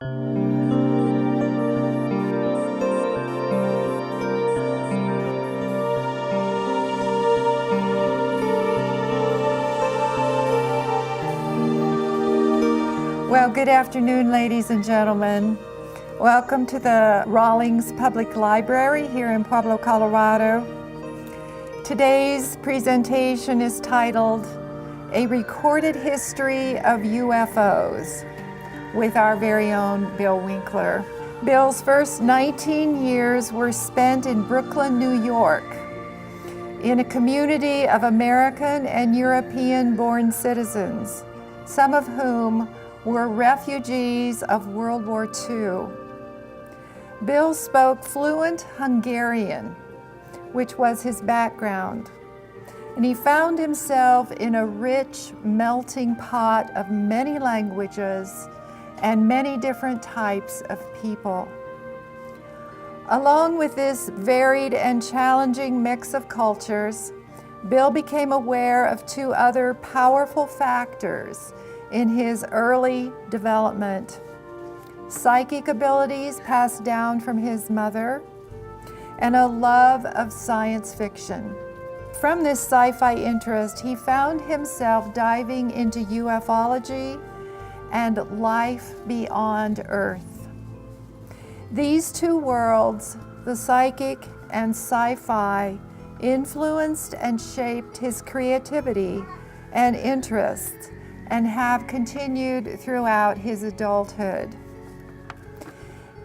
Well, good afternoon, ladies and gentlemen. Welcome to the Rawlings Public Library here in Pueblo, Colorado. Today's presentation is titled, A Recorded History of UFOs, with our very own Bill Winkler. Bill's first 19 years were spent in Brooklyn, New York, in a community of American and European-born citizens, some of whom were refugees of World War II. Bill spoke fluent Hungarian, which was his background, and he found himself in a rich, melting pot of many languages and many different types of people. Along with this varied and challenging mix of cultures, Bill became aware of two other powerful factors in his early development: psychic abilities passed down from his mother, and a love of science fiction. From this sci-fi interest, he found himself diving into ufology and life beyond Earth. These two worlds, the psychic and sci-fi, influenced and shaped his creativity and interests, and have continued throughout his adulthood.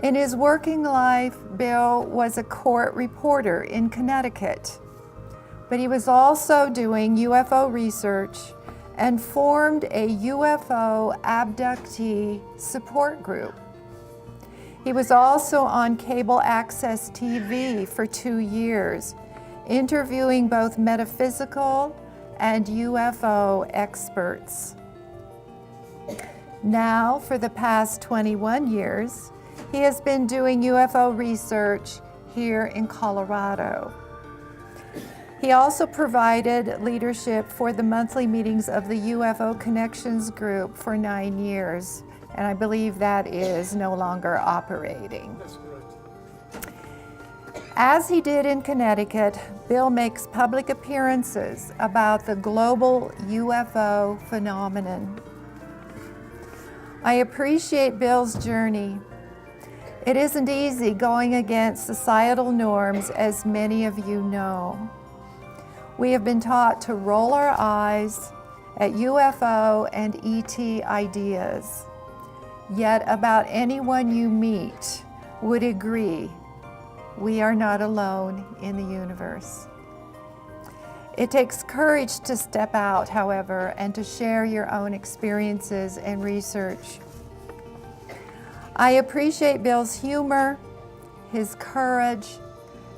In his working life, Bill was a court reporter in Connecticut, but he was also doing UFO research and formed a UFO abductee support group. He was also on cable access TV for 2 years, interviewing both metaphysical and UFO experts. Now, for the past 21 years, he has been doing UFO research here in Colorado. He also provided leadership for the monthly meetings of the UFO Connections group for 9 years, and I believe that is no longer operating. That's correct. As he did in Connecticut, Bill makes public appearances about the global UFO phenomenon. I appreciate Bill's journey. It isn't easy going against societal norms, as many of you know. We have been taught to roll our eyes at UFO and ET ideas. Yet about anyone you meet would agree we are not alone in the universe. It takes courage to step out, however, and to share your own experiences and research. I appreciate Bill's humor, his courage,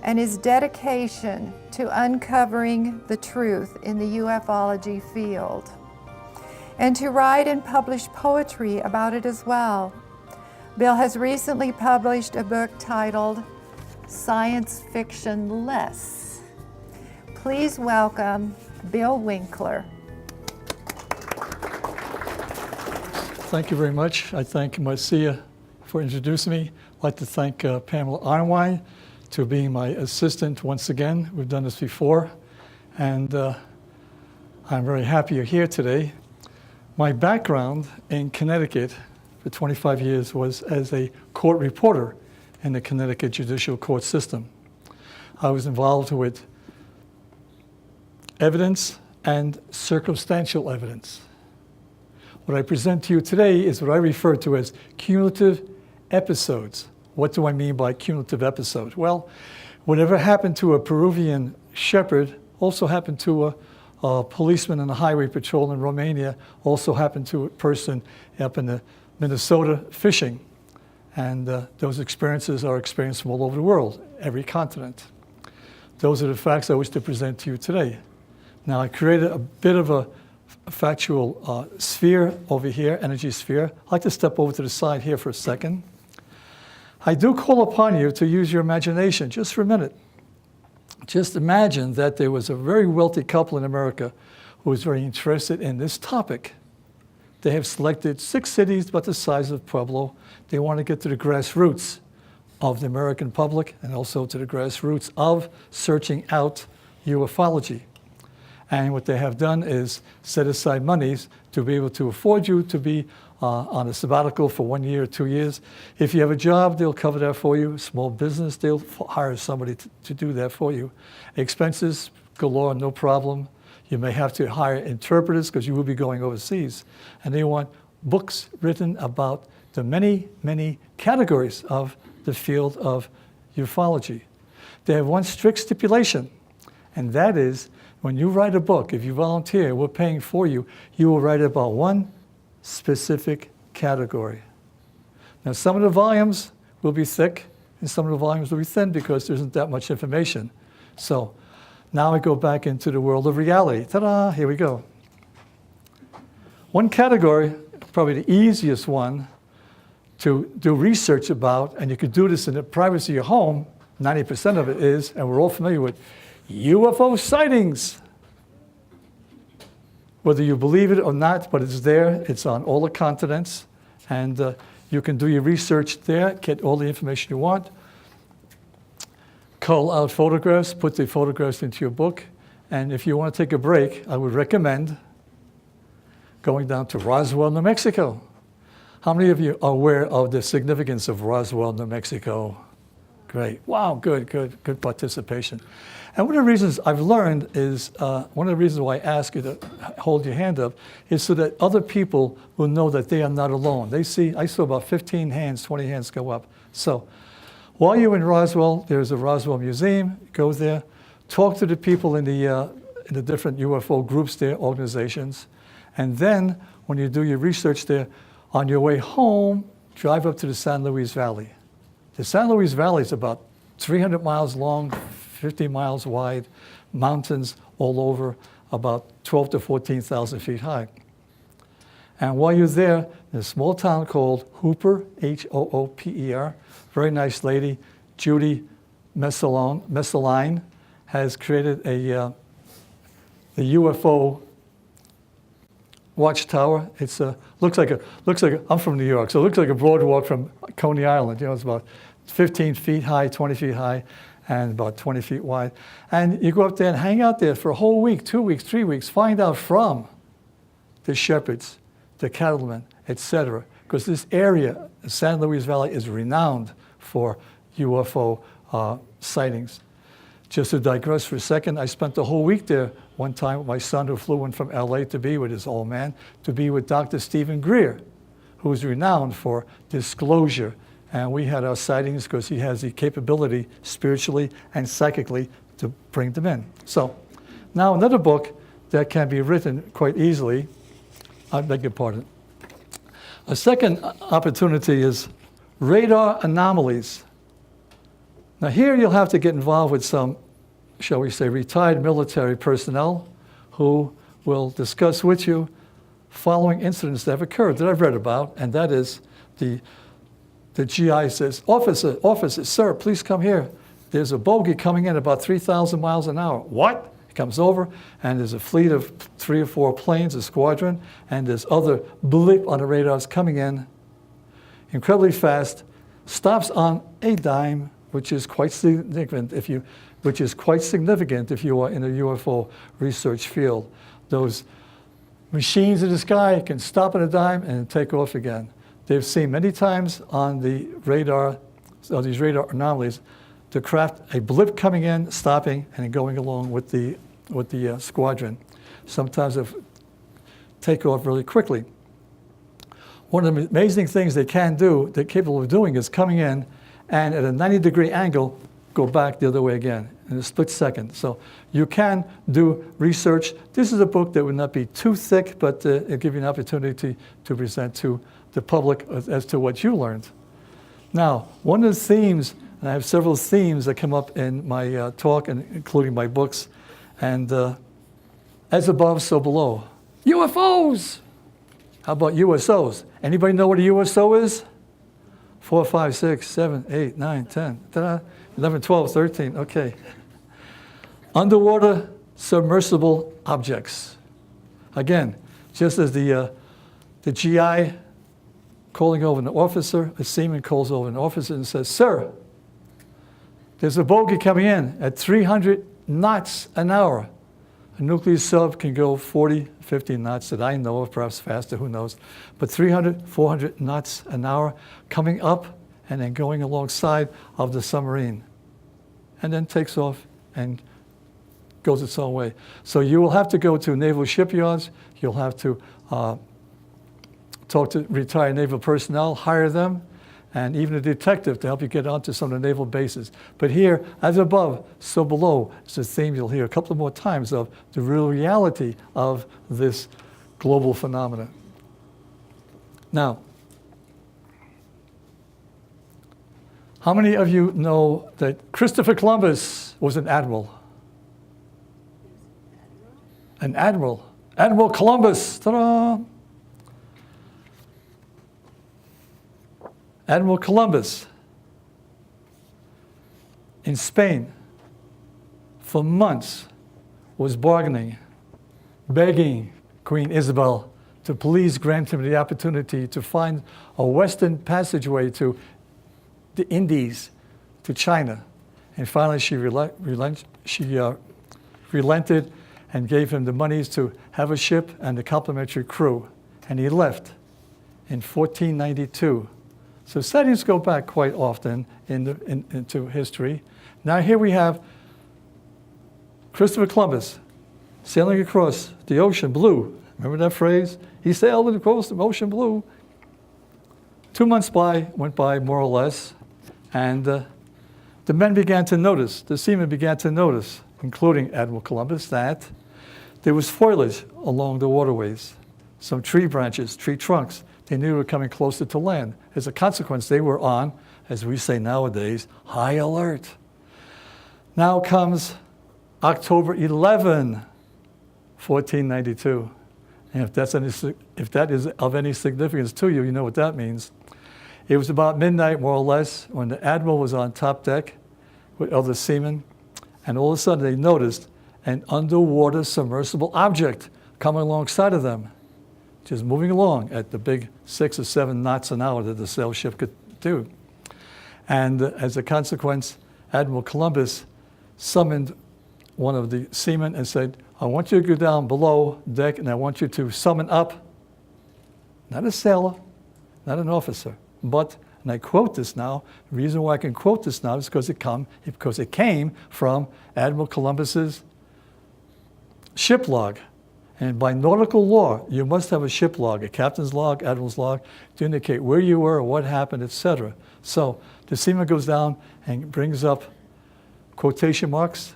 and his dedication to uncovering the truth in the ufology field, and to write and publish poetry about it as well. Bill has recently published a book titled Science Fiction Less. Please welcome Bill Winkler. Thank you very much. I thank Marcia for introducing me. I'd like to thank Pamela Arnwine for being my assistant once again. We've done this before, and I'm very happy you're here today. My background in Connecticut for 25 years was as a court reporter in the Connecticut judicial court system. I was involved with evidence and circumstantial evidence. What I present to you today is what I refer to as cumulative episodes. What do I mean by cumulative episode? Well, whatever happened to a Peruvian shepherd also happened to a policeman on the highway patrol in Romania, also happened to a person up in the Minnesota fishing. And those experiences are experienced from all over the world, every continent. Those are the facts I wish to present to you today. Now, I created a bit of a factual sphere over here, energy sphere. I'd like to step over to the side here for a second. I do call upon you to use your imagination just for a minute. Just imagine that there was a very wealthy couple in America who was very interested in this topic. they have selected 6 cities about the size of Pueblo. They want to get to the grassroots of the American public and also to the grassroots of searching out ufology. And what they have done is set aside monies to be able to afford you to be on a sabbatical for 1 year or 2 years. If you have a job, they'll cover that for you. Small business, they'll hire somebody to do that for you. Expenses galore, no problem. You may have to hire interpreters because you will be going overseas. And they want books written about the many, many categories of the field of ufology. They have one strict stipulation, and that is when you write a book, if you volunteer, we're paying for you, you will write about one specific category. Now, some of the volumes will be thick, and some of the volumes will be thin because there isn't that much information. So now I go back into the world of reality. Ta-da, here we go. One category, probably the easiest one to do research about, and you could do this in the privacy of your home, 90% of it is, and we're all familiar with, UFO sightings. Whether you believe it or not, but it's there, it's on all the continents, and you can do your research there, get all the information you want. Cull out photographs, put the photographs into your book, and if you want to take a break, I would recommend going down to Roswell, New Mexico. How many of you are aware of the significance of Roswell, New Mexico? Great. Wow, good participation. And one of the reasons I've learned is, one of the reasons why I ask you to hold your hand up is so that other people will know that they are not alone. I saw about 15 hands, 20 hands go up. So while you're in Roswell, there's a Roswell Museum. Go there, talk to the people in the different UFO groups there, organizations. And then when you do your research there, on your way home, drive up to the San Luis Valley. The San Luis Valley is about 300 miles long, 50 miles wide, mountains all over, about 12 to 14,000 feet high. And while you're there, in a small town called Hooper, Hooper, very nice lady, Judy Messeline, has created the UFO watchtower. It's looks like I'm from New York, so it looks like a boardwalk from Coney Island. You know, it's about 15 feet high, 20 feet high, and about 20 feet wide. And you go up there and hang out there for a whole week, 2 weeks, 3 weeks, find out from the shepherds, the cattlemen, etc. Because this area, San Luis Valley, is renowned for UFO sightings. Just to digress for a second, I spent the whole week there one time with my son who flew in from LA to be with his old man, to be with Dr. Stephen Greer, who is renowned for disclosure. And we had our sightings because he has the capability spiritually and psychically to bring them in. So now another book that can be written quite easily, I beg your pardon. A second opportunity is radar anomalies. Now here you'll have to get involved with some, shall we say, retired military personnel who will discuss with you following incidents that have occurred that I've read about, and that is the GI says, officer, sir, please come here. There's a bogey coming in about 3,000 miles an hour. What? He comes over, and there's a fleet of 3 or 4 planes, a squadron, and there's other blip on the radars coming in incredibly fast, stops on a dime, which is quite significant if you are in a UFO research field. Those machines in the sky can stop on a dime and take off again. They've seen many times on the radar, so these radar anomalies, the craft, a blip coming in, stopping, and going along with the squadron. Sometimes they take off really quickly. One of the amazing things they can do, they're capable of doing, is coming in and at a 90-degree angle, go back the other way again in a split second. So you can do research. This is a book that would not be too thick, but it'll give you an opportunity to present to the public as to what you learned. Now, one of the themes, and I have several themes that come up in my talk, and including my books, and as above, so below. UFOs! How about USOs? Anybody know what a USO is? 4, 5, 6, 7, 8, 9, 10, 11, 12, 13, okay. Underwater submersible objects. Again, just as the the GI calling over an officer, a seaman calls over an officer and says, "Sir, there's a bogey coming in at 300 knots an hour. A nuclear sub can go 40, 50 knots that I know of, perhaps faster, who knows. But 300, 400 knots an hour coming up and then going alongside of the submarine. And then takes off and goes its own way. So you will have to go to naval shipyards. You'll have to talk to retired naval personnel, hire them, and even a detective to help you get onto some of the naval bases. But here, as above, so below, is a theme you'll hear a couple more times of the real reality of this global phenomenon. Now, how many of you know that Christopher Columbus was an admiral? An admiral. Admiral Columbus. Ta-da! Admiral Columbus in Spain for months was bargaining, begging Queen Isabel to please grant him the opportunity to find a western passageway to the Indies, to China. And finally she relented and gave him the monies to have a ship and a complimentary crew. And he left in 1492. So sightings go back quite often into history. Now here we have Christopher Columbus sailing across the ocean blue. Remember that phrase? He sailed across the ocean blue. 2 months went by more or less, and the men began to notice, the seamen began to notice, including Admiral Columbus, that there was foliage along the waterways, some tree branches, tree trunks. They knew they were coming closer to land. As a consequence, they were on, as we say nowadays, high alert. Now comes October 11, 1492. And if that is of any significance to you, you know what that means. It was about midnight, more or less, when the admiral was on top deck with other seamen, and all of a sudden they noticed an underwater submersible object coming alongside of them, just moving along at the big 6 or 7 knots an hour that the sail ship could do. And as a consequence, Admiral Columbus summoned one of the seamen and said, "I want you to go down below deck and I want you to summon up," not a sailor, not an officer, but, and I quote this now, the reason why I can quote this now is because it came from Admiral Columbus's ship log. And by nautical law, you must have a ship log, a captain's log, admiral's log, to indicate where you were, what happened, etc. So the seaman goes down and brings up quotation marks,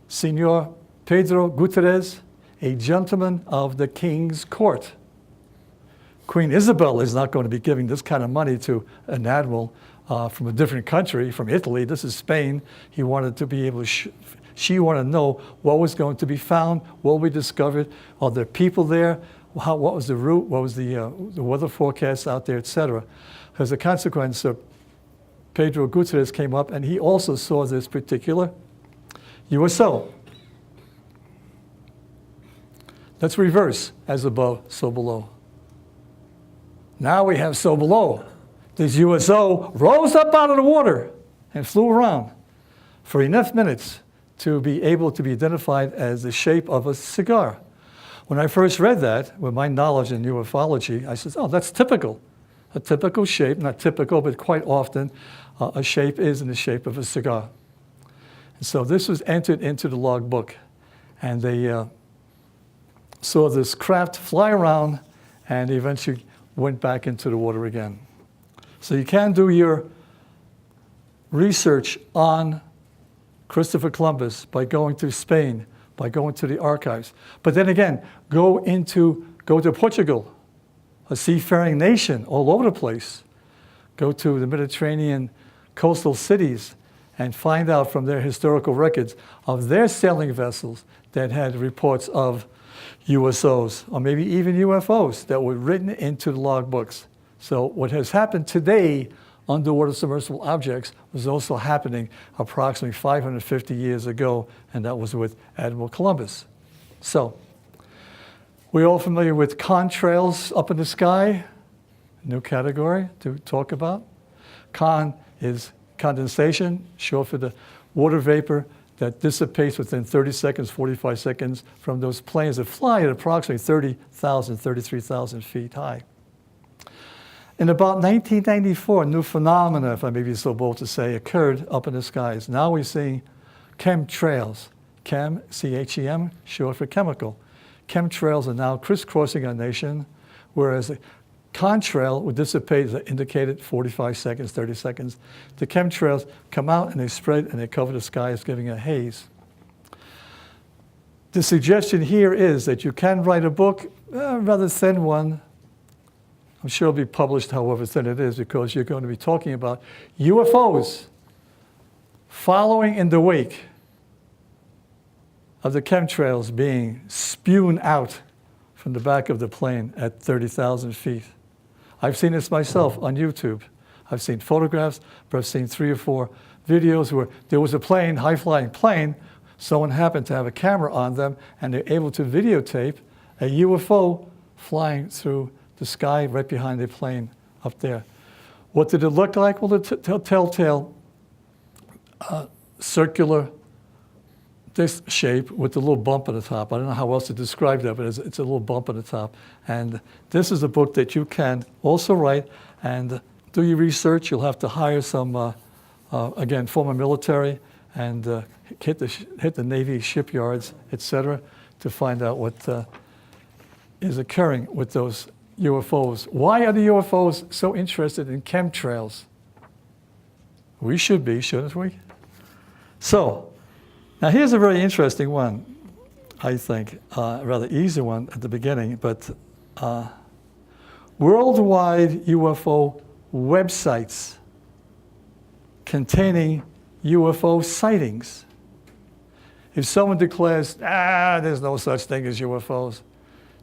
Senor Pedro Gutierrez, a gentleman of the king's court. Queen Isabel is not going to be giving this kind of money to an admiral from a different country, from Italy. This is Spain. He wanted to be able to she wanted to know what was going to be found, what we discovered, are there people there, what was the route, what was the weather forecast out there, etc. As a consequence, Pedro Gutierrez came up and he also saw this particular USO. Let's reverse, as above, so below. Now we have so below. This USO rose up out of the water and flew around for enough minutes to be able to be identified as the shape of a cigar. When I first read that, with my knowledge in ufology, I said, oh, that's typical. A typical shape, not typical, but quite often, a shape is in the shape of a cigar. And so this was entered into the log book, and they saw this craft fly around and eventually went back into the water again. So you can do your research on Christopher Columbus by going to Spain, by going to the archives. But then again, go to Portugal, a seafaring nation all over the place. Go to the Mediterranean coastal cities and find out from their historical records of their sailing vessels that had reports of USOs, or maybe even UFOs that were written into the log books. So what has happened today, underwater submersible objects, was also happening approximately 550 years ago, and that was with Admiral Columbus. So We're all familiar with contrails up in the sky, new category to talk about. Con is condensation, short for the water vapor that dissipates within 30 seconds, 45 seconds from those planes that fly at approximately 30,000, 33,000 feet high. In about 1994, a new phenomena, if I may be so bold to say, occurred up in the skies. Now we're seeing chemtrails. Chem, C-H-E-M, short for chemical. Chemtrails are now crisscrossing our nation, whereas the contrail would dissipate, as I indicated, 45 seconds, 30 seconds. The chemtrails come out and they spread and they cover the skies, giving a haze. The suggestion here is that you can write a book, a rather thin one. I'm sure it'll be published however thin it is, because you're going to be talking about UFOs following in the wake of the chemtrails being spewed out from the back of the plane at 30,000 feet. I've seen this myself on YouTube. I've seen photographs, but I've seen 3 or 4 videos where there was a plane, high-flying plane, someone happened to have a camera on them, and they're able to videotape a UFO flying through the sky right behind the plane up there. What did it look like? Well, the telltale circular this shape with a little bump on the top. I don't know how else to describe that, but it's a little bump on the top. And this is a book that you can also write and do your research. You'll have to hire some, again, former military and hit the Navy shipyards, etc., to find out what is occurring with those UFOs. Why are the UFOs so interested in chemtrails? We should be, shouldn't we? So, now here's a very interesting one, I think, a rather easy one at the beginning, but worldwide UFO websites containing UFO sightings. If someone declares, there's no such thing as UFOs,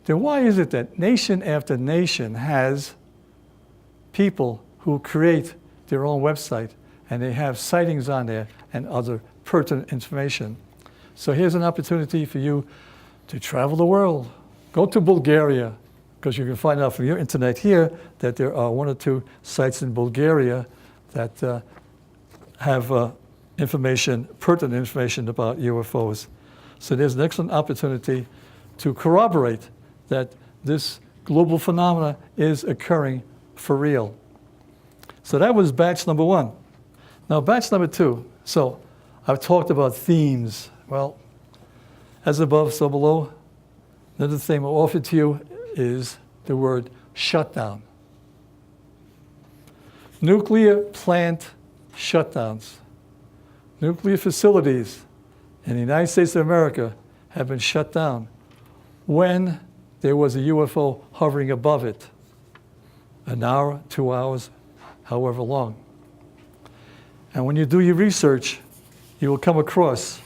then why is it that nation after nation has people who create their own website and they have sightings on there and other pertinent information? So here's an opportunity for you to travel the world. Go to Bulgaria, because you can find out from your internet here that there are 1 or 2 sites in Bulgaria that have information, pertinent information about UFOs. So there's an excellent opportunity to corroborate that this global phenomena is occurring for real. So that was batch number 1. Now batch number 2. So I've talked about themes. Well, as above, so below. Another thing I'll offer to you is the word shutdown. Nuclear plant shutdowns. Nuclear facilities in the United States of America have been shut down when there was a UFO hovering above it. An hour, 2 hours, however long. And when you do your research, you will come across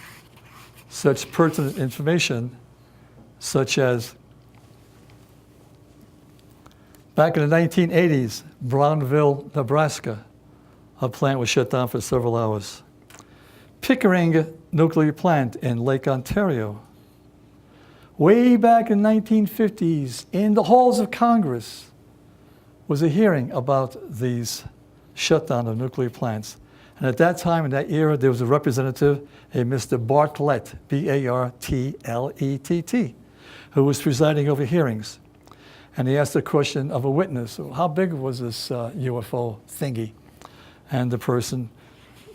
such pertinent information, such as back in the 1980s, Brownville, Nebraska, a plant was shut down for several hours. Pickering nuclear plant in Lake Ontario. Way back in the 1950s, in the halls of Congress, was a hearing about these shutdown of nuclear plants. And at that time, in that era, there was a representative, a Mr. Bartlett, B-A-R-T-L-E-T-T, who was presiding over hearings. And he asked the question of a witness, how big was this UFO thingy? And the person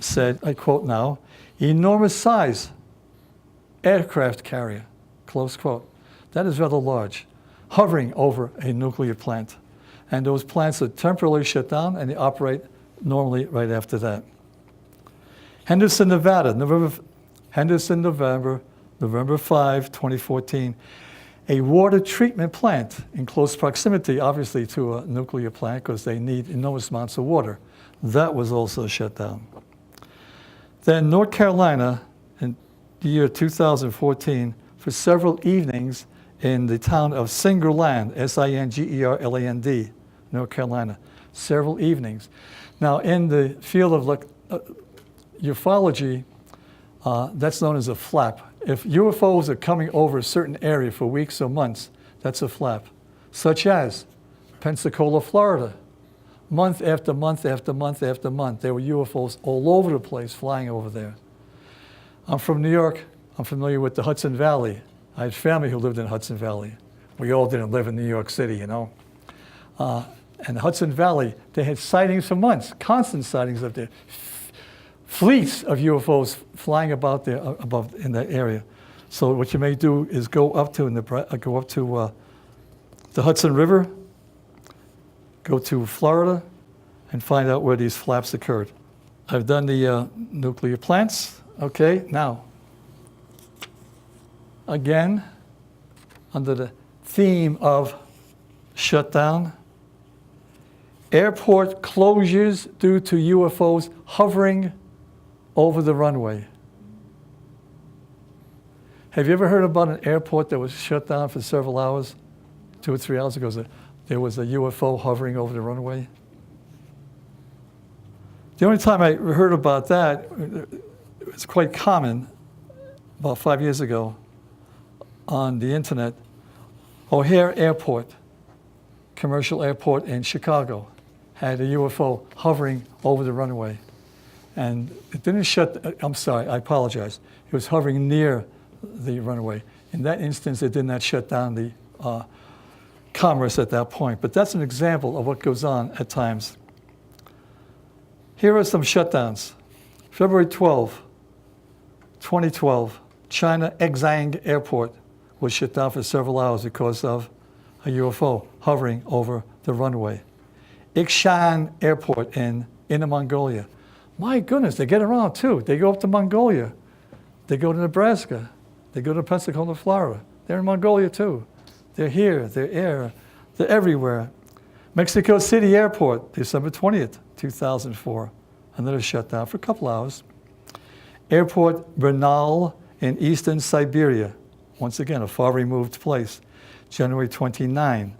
said, I quote now, enormous size, aircraft carrier, close quote. That is rather large, hovering over a nuclear plant. And those plants are temporarily shut down and they operate normally right after that. Henderson, Nevada, November 5, 2014. A water treatment plant in close proximity, obviously, to a nuclear plant because they need enormous amounts of water. That was also shut down. Then North Carolina, in the year 2014, for several evenings in the town of Singerland, S-I-N-G-E-R-L-A-N-D, North Carolina, several evenings. Now, in the field of ufology, that's known as a flap. If UFOs are coming over a certain area for weeks or months, That's a flap. Such as Pensacola, Florida. Month after month after month after month, there were UFOs all over the place flying over there. I'm from New York. I'm familiar with the Hudson Valley. I had family who lived in Hudson Valley. We all didn't live in New York City, you know. And the Hudson Valley, they had sightings for months, constant sightings up there. Fleets of UFOs flying about there, above in that area. So what you may do is go up to the Hudson River, go to Florida, and find out where these flaps occurred. I've done the nuclear plants. Okay, now, again, under the theme of shutdown, airport closures due to UFOs hovering over the runway. Have you ever heard about an airport that was shut down for several hours? 2 or 3 hours ago, there was a UFO hovering over the runway. The only time I heard about that, it was quite common, about 5 years ago, on the internet. O'Hare Airport, commercial airport in Chicago, had a UFO hovering over the runway. And it didn't shut, I'm sorry, I apologize. It was hovering near the runway. In that instance, it did not shut down the commerce at that point. But that's an example of what goes on at times. Here are some shutdowns. February 12, 2012, China Exang Airport was shut down for several hours because of a UFO hovering over the runway. Ikshan Airport in Inner Mongolia. My goodness, they get around too. They go up to Mongolia. They go to Nebraska. They go to Pensacola, Florida. They're in Mongolia too. They're here, they're everywhere. Mexico City Airport, December 20th, 2004. Another shutdown for a couple hours. Airport Bernal in eastern Siberia. Once again, a far removed place. January 29,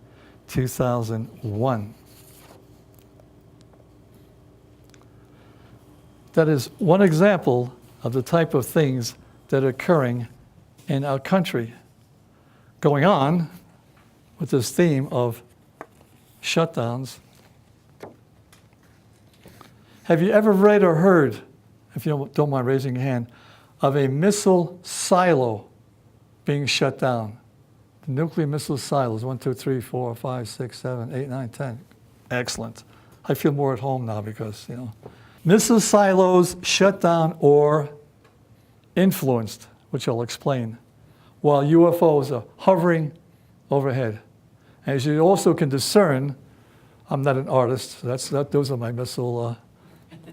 2001. That is one example of the type of things that are occurring in our country. Going on with this theme of shutdowns. Have you ever read or heard, if you don't mind raising your hand, of a missile silo being shut down? The nuclear missile silos, 1, 2, 3, 4, 5, 6, 7, 8, 9, 10. Excellent. I feel more at home now because, you know. Missile silos shut down or influenced, which I'll explain, while UFOs are hovering overhead. As you also can discern, I'm not an artist, so those are my missile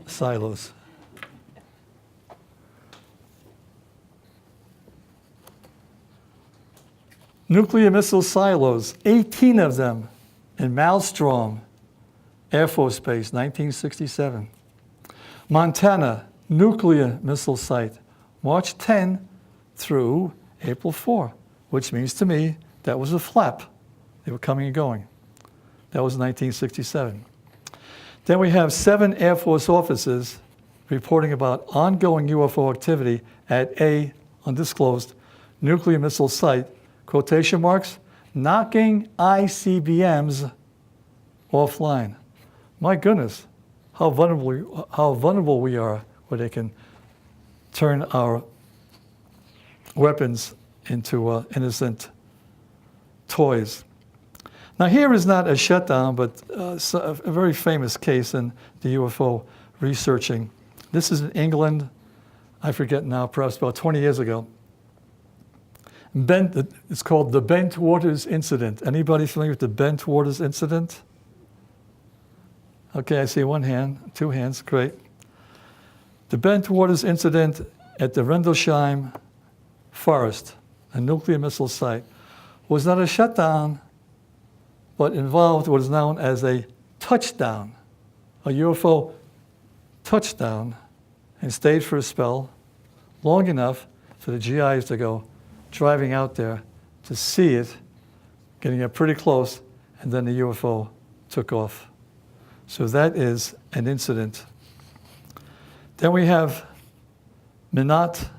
silos. Nuclear missile silos, 18 of them in Maelstrom Air Force Base, 1967. Montana nuclear missile site, March 10 through April 4, which means to me that was a flap. They were coming and going. That was 1967. Then we have 7 Air Force officers reporting about ongoing UFO activity at a undisclosed nuclear missile site, quotation marks, knocking ICBMs offline. My goodness, how vulnerable we are where they can turn our weapons into innocent toys. Now here is not a shutdown, but a very famous case in the UFO researching. This is in England, I forget now, perhaps about 20 years ago. It's called the Bentwaters Incident. Anybody familiar with the Bentwaters Incident? Okay, I see one hand, 2 hands, great. The Bentwaters Incident at the Rendlesham Forest, a nuclear missile site, was not a shutdown, but involved what is known as a touchdown, a UFO touchdown, and stayed for a spell long enough for the GIs to go driving out there to see it, getting up pretty close, and then the UFO took off. So that is an incident. Then we have Minot,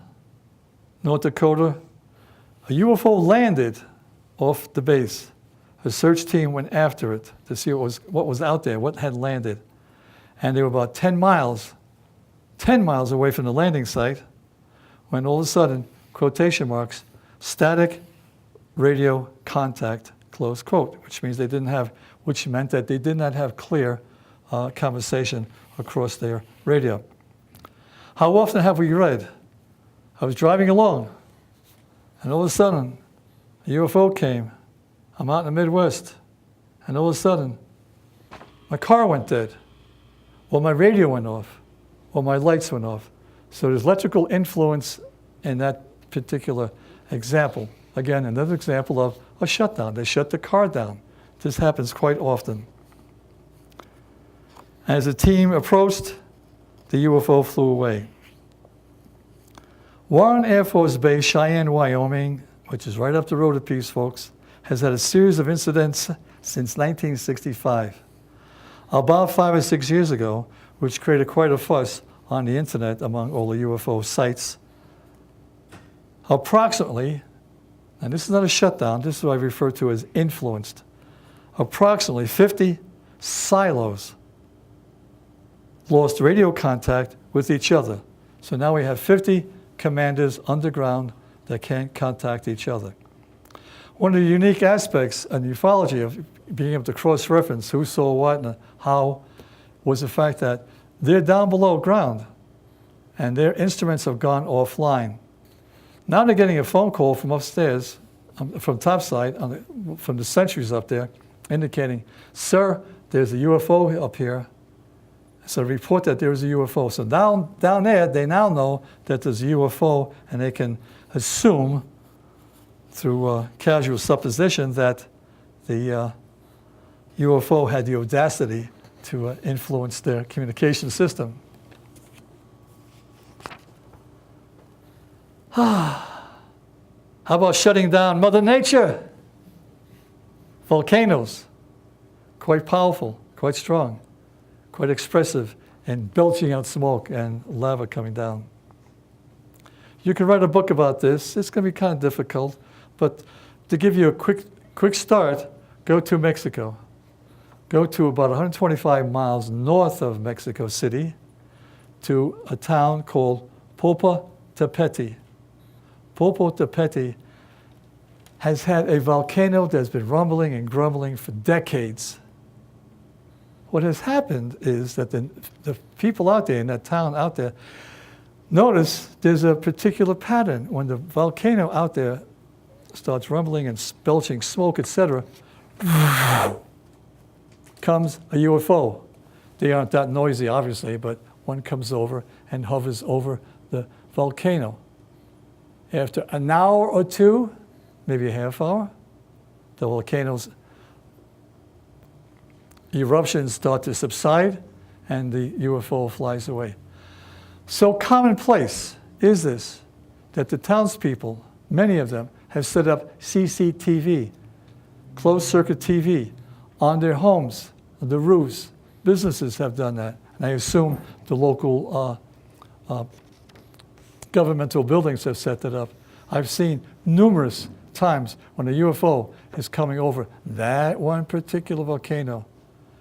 North Dakota. A UFO landed off the base. A search team went after it to see what was out there, what had landed. And they were about 10 miles away from the landing site when all of a sudden, quotation marks, static radio contact, close quote, which means which meant that they did not have clear conversation across their radio. How often have we read, I was driving along, and all of a sudden, a UFO came. I'm out in the Midwest, and all of a sudden, my car went dead, or my radio went off, or my lights went off. So there's electrical influence in that particular example. Again, another example of a shutdown. They shut the car down. This happens quite often. As the team approached, the UFO flew away. Warren Air Force Base, Cheyenne, Wyoming, which is right up the road a piece, folks, has had a series of incidents since 1965. About 5 or 6 years ago, which created quite a fuss on the internet among all the UFO sites. Approximately, and this is not a shutdown, this is what I refer to as influenced, approximately 50 silos lost radio contact with each other. So now we have 50 commanders underground that can't contact each other. One of the unique aspects in ufology of being able to cross-reference who saw what and how was the fact that they're down below ground and their instruments have gone offline. Now they're getting a phone call from upstairs, from topside, from the sentries up there, indicating, sir, there's a UFO up here. So report that there is a UFO. So down there, they now know that there's a UFO, and they can assume through casual supposition that the UFO had the audacity to influence their communication system. How about shutting down Mother Nature? Volcanoes, quite powerful, quite strong, quite expressive, and belching out smoke and lava coming down. You can write a book about this. It's going to be kind of difficult, but to give you a quick start, go to Mexico. Go to about 125 miles north of Mexico City to a town called Popocatépetl. Popocatépetl has had a volcano that's been rumbling and grumbling for decades. What has happened is that the people out there in that town out there notice there's a particular pattern. When the volcano out there starts rumbling and belching smoke, etc., comes a UFO. They aren't that noisy, obviously, but one comes over and hovers over the volcano. After an hour or two, maybe a half hour, the volcano's eruptions start to subside and the UFO flies away. So commonplace is this that the townspeople, many of them, have set up CCTV, closed circuit TV, on their homes, on the roofs. Businesses have done that. And I assume the local governmental buildings have set that up. I've seen numerous times when a UFO is coming over that one particular volcano,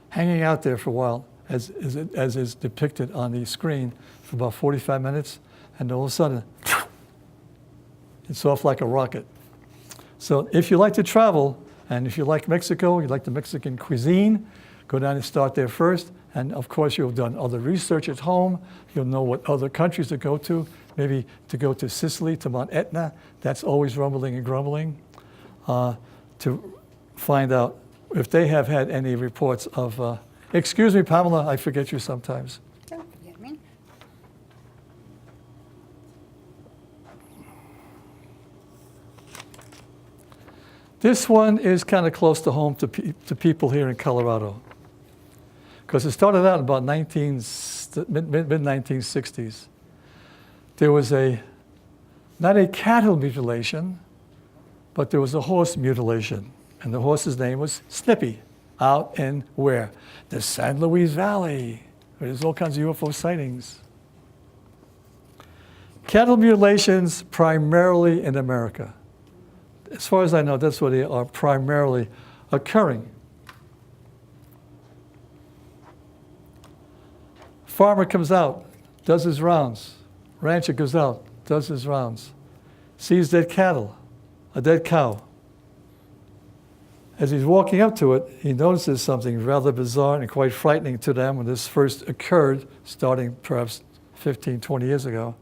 hanging out there for a while, as is depicted on the screen, for about 45 minutes, and all of a sudden, it's off like a rocket. So if you like to travel, and if you like Mexico, you like the Mexican cuisine, go down and start there first. And of course, you've done other research at home. You'll know what other countries to go to. Maybe to go to Sicily, to Mount Etna. That's always rumbling and grumbling. To find out if they have had any reports of, excuse me, Pamela, I forget you sometimes. Don't forget me. This one is kind of close to home to people here in Colorado, because it started out in about mid-1960s. There was not a cattle mutilation, but there was a horse mutilation, and the horse's name was Snippy, out in where? The San Luis Valley, where there's all kinds of UFO sightings. Cattle mutilations primarily in America. as far as I know, that's where they are primarily occurring. Farmer comes out, does his rounds. Rancher goes out, does his rounds. Sees dead cattle, a dead cow. As he's walking up to it, he notices something rather bizarre and quite frightening to them when this first occurred, starting perhaps 15, 20 years ago,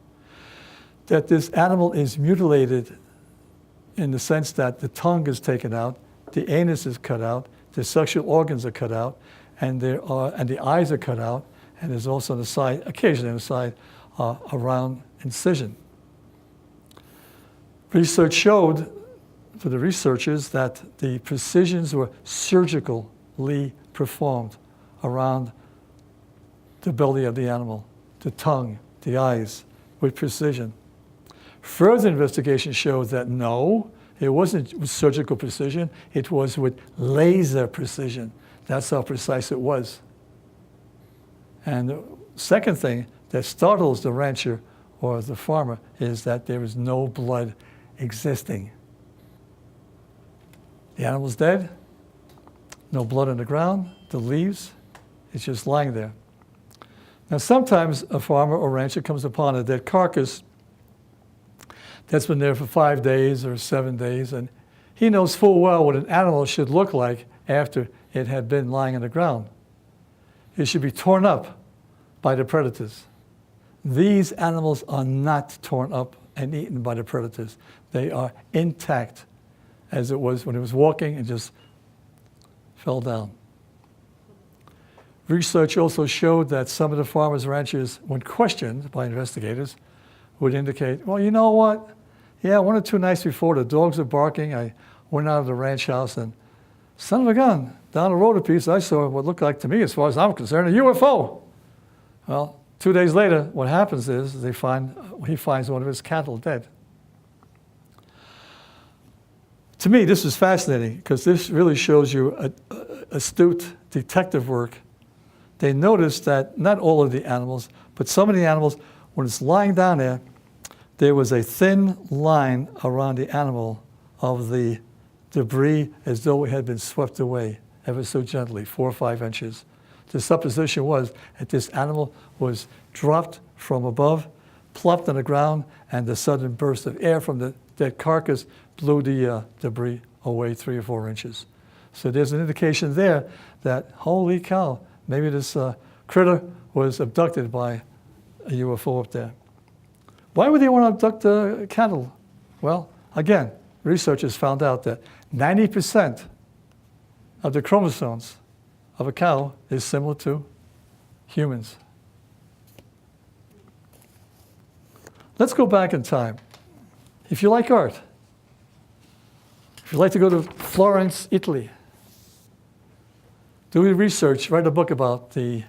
that this animal is mutilated in the sense that the tongue is taken out, the anus is cut out, the sexual organs are cut out, and the eyes are cut out, and there's also on the side, occasionally on the side, a round incision. Research showed for the researchers that the precisions were surgically performed around the belly of the animal, the tongue, the eyes, with precision. Further investigation showed that no, it wasn't with surgical precision, it was with laser precision. That's how precise it was. And the second thing that startles the rancher or the farmer is that there is no blood existing. The animal's dead, no blood on the ground, the leaves, it's just lying there. Now sometimes a farmer or rancher comes upon a dead carcass that's been there for 5 days or 7 days, and he knows full well what an animal should look like after it had been lying on the ground. It should be torn up by the predators. These animals are not torn up and eaten by the predators. They are intact, as it was when it was walking and just fell down. Research also showed that some of the farmers and ranchers, when questioned by investigators, would indicate, well, you know what? Yeah, 1 or 2 nights before, the dogs were barking. I went out of the ranch house and, son of a gun, down the road a piece, I saw what looked like to me, as far as I'm concerned, a UFO. Well, 2 days later, what happens is he finds one of his cattle dead. To me, this is fascinating because this really shows you astute detective work. They noticed that not all of the animals, but some of the animals, when it's lying down there, there was a thin line around the animal of the debris as though it had been swept away ever so gently, 4 or 5 inches. The supposition was that this animal was dropped from above, plopped on the ground, and the sudden burst of air from the dead carcass blew the debris away 3 or 4 inches. So there's an indication there that, holy cow, maybe this critter was abducted by a UFO up there. Why would they want to abduct cattle? Well, again, researchers found out that 90% of the chromosomes of a cow is similar to humans. Let's go back in time. If you like art, if you'd like to go to Florence, Italy, do research, write a book about the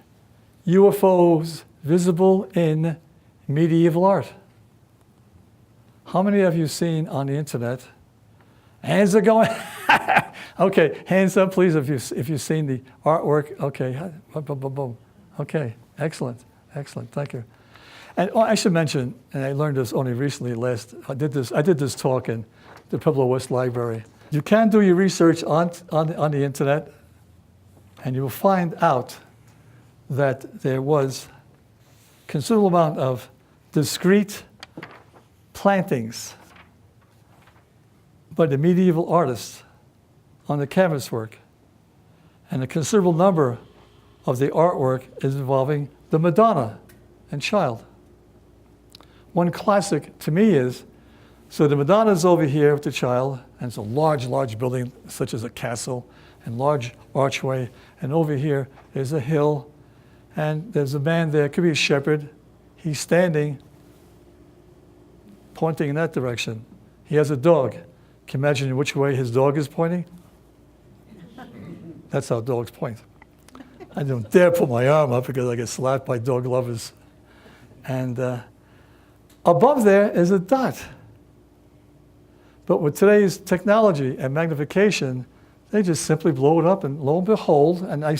UFOs visible in medieval art. How many have you seen on the internet? Hands are going. Okay, hands up, please, if you've seen the artwork. Okay, boom, boom, boom, boom. Okay, excellent, thank you. And I should mention, and I learned this only recently. I did this talk in the Pueblo West Library. You can do your research on the internet, and you will find out that there was considerable amount of discrete plantings by the medieval artists on the canvas work. And a considerable number of the artwork is involving the Madonna and child. One classic to me is, so the Madonna's over here with the child, and it's a large, large building, such as a castle, and large archway, and over here there's a hill, and there's a man there, it could be a shepherd. He's standing, pointing in that direction. He has a dog. Can you imagine which way his dog is pointing? That's how dogs point. I don't dare put my arm up because I get slapped by dog lovers. And above there is a dot. But with today's technology and magnification, they just simply blow it up, and lo and behold, and I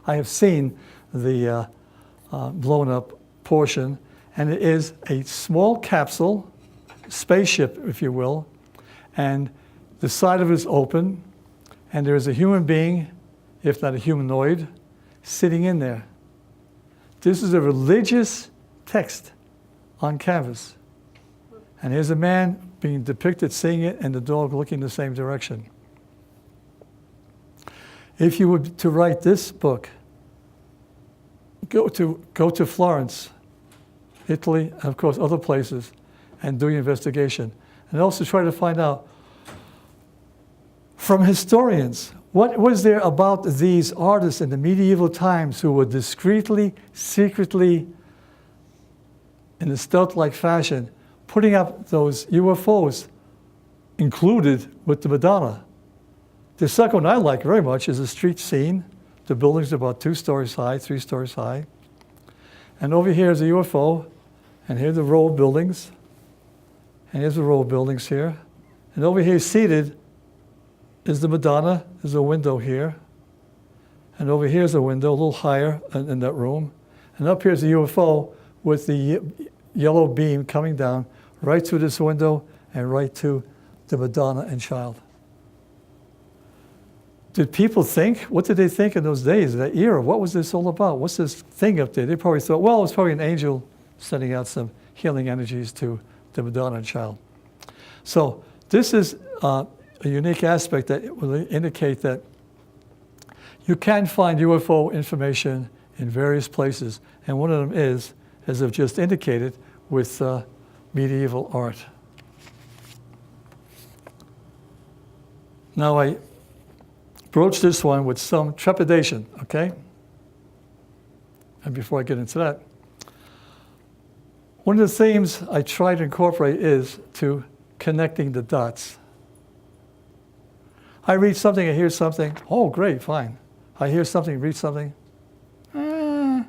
have seen the blown up portion, and it is a small capsule, spaceship, if you will, and the side of it is open, and there is a human being, if not a humanoid, sitting in there. This is a religious text on canvas. And here's a man being depicted seeing it, and the dog looking the same direction. If you were to write this book, go to Florence, Italy, and of course other places, and do your investigation. And also try to find out from historians, what was there about these artists in the medieval times who were discreetly, secretly, in a stealth-like fashion, putting up those UFOs included with the Madonna. The second one I like very much is a street scene. The building's about 2 stories high, 3 stories high. And over here is a UFO, and here are the row of buildings. And here's a row of buildings here. And over here seated is the Madonna. There's a window here. And over here's a window, a little higher in that room. And up here's a UFO with the yellow beam coming down right through this window and right to the Madonna and child. Did people think? What did they think in those days, that era? What was this all about? What's this thing up there? They probably thought, well, it was probably an angel sending out some healing energies to the Madonna and child. So this is a unique aspect that will indicate that you can find UFO information in various places, and one of them is, as I've just indicated, with medieval art. Now I broach this one with some trepidation, okay? And before I get into that, one of the themes I try to incorporate is to connecting the dots. I read something, I hear something, oh great, fine. I hear something, read something, I'm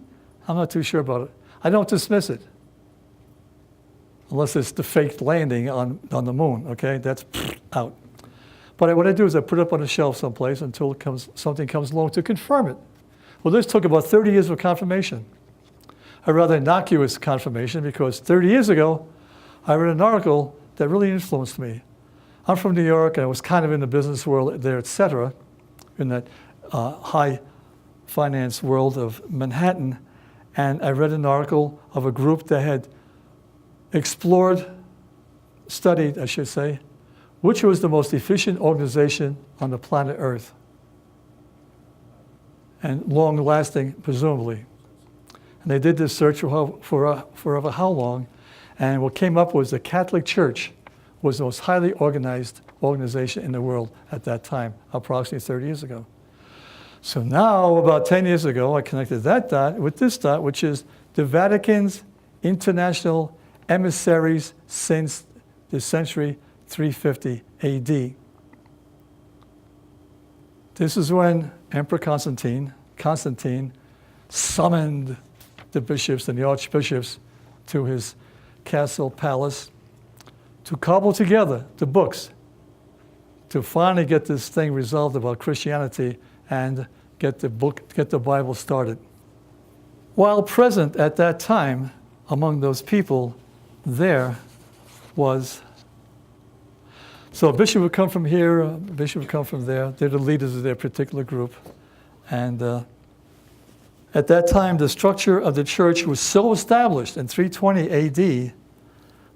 not too sure about it. I don't dismiss it. Unless it's the faked landing on the moon, okay? That's out. But what I do is I put it up on a shelf someplace until something comes along to confirm it. Well, this took about 30 years of confirmation. A rather innocuous confirmation, because 30 years ago, I read an article that really influenced me. I'm from New York, and I was kind of in the business world there, et cetera, in that high finance world of Manhattan. And I read an article of a group that had studied, I should say, which was the most efficient organization on the planet Earth, and long-lasting, presumably. And they did this search for how long, and what came up was the Catholic Church was the most highly organized organization in the world at that time, approximately 30 years ago. So now, about 10 years ago, I connected that dot with this dot, which is the Vatican's international emissaries since the century 350 AD. This is when Emperor Constantine summoned the bishops and the archbishops to his castle palace to cobble together the books to finally get this thing resolved about Christianity and get the Bible started. While present at that time among those people, there was, so a bishop would come from here, a bishop would come from there. They're the leaders of their particular group. And at that time, the structure of the church was so established in 320 AD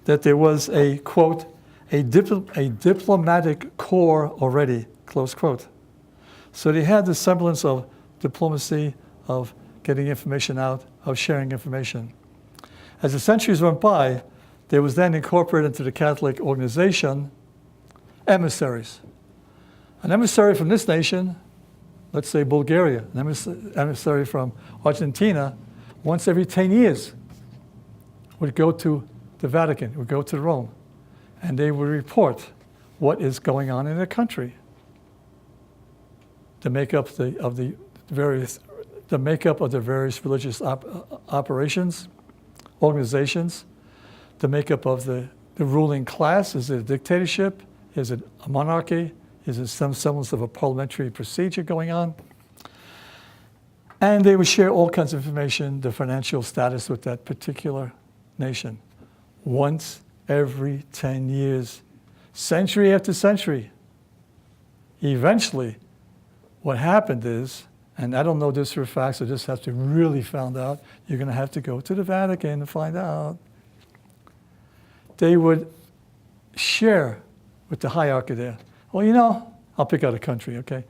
that there was a, quote, a diplomatic corps already, close quote. So they had the semblance of diplomacy, of getting information out, of sharing information. As the centuries went by, there was then incorporated into the Catholic organization emissaries. An emissary from this nation, let's say Bulgaria, an emissary from Argentina, once every 10 years would go to the Vatican, would go to Rome, and they would report what is going on in their country. The makeup of the various religious operations, organizations, the makeup of the ruling class. Is it a dictatorship? Is it a monarchy? Is it some semblance of a parliamentary procedure going on? And they would share all kinds of information, the financial status with that particular nation. Once every 10 years, century after century. Eventually, what happened is, and I don't know this for a fact, so this has to really find out, you're going to have to go to the Vatican to find out. They would share with the hierarchy there. Well, you know, I'll pick out a country, okay?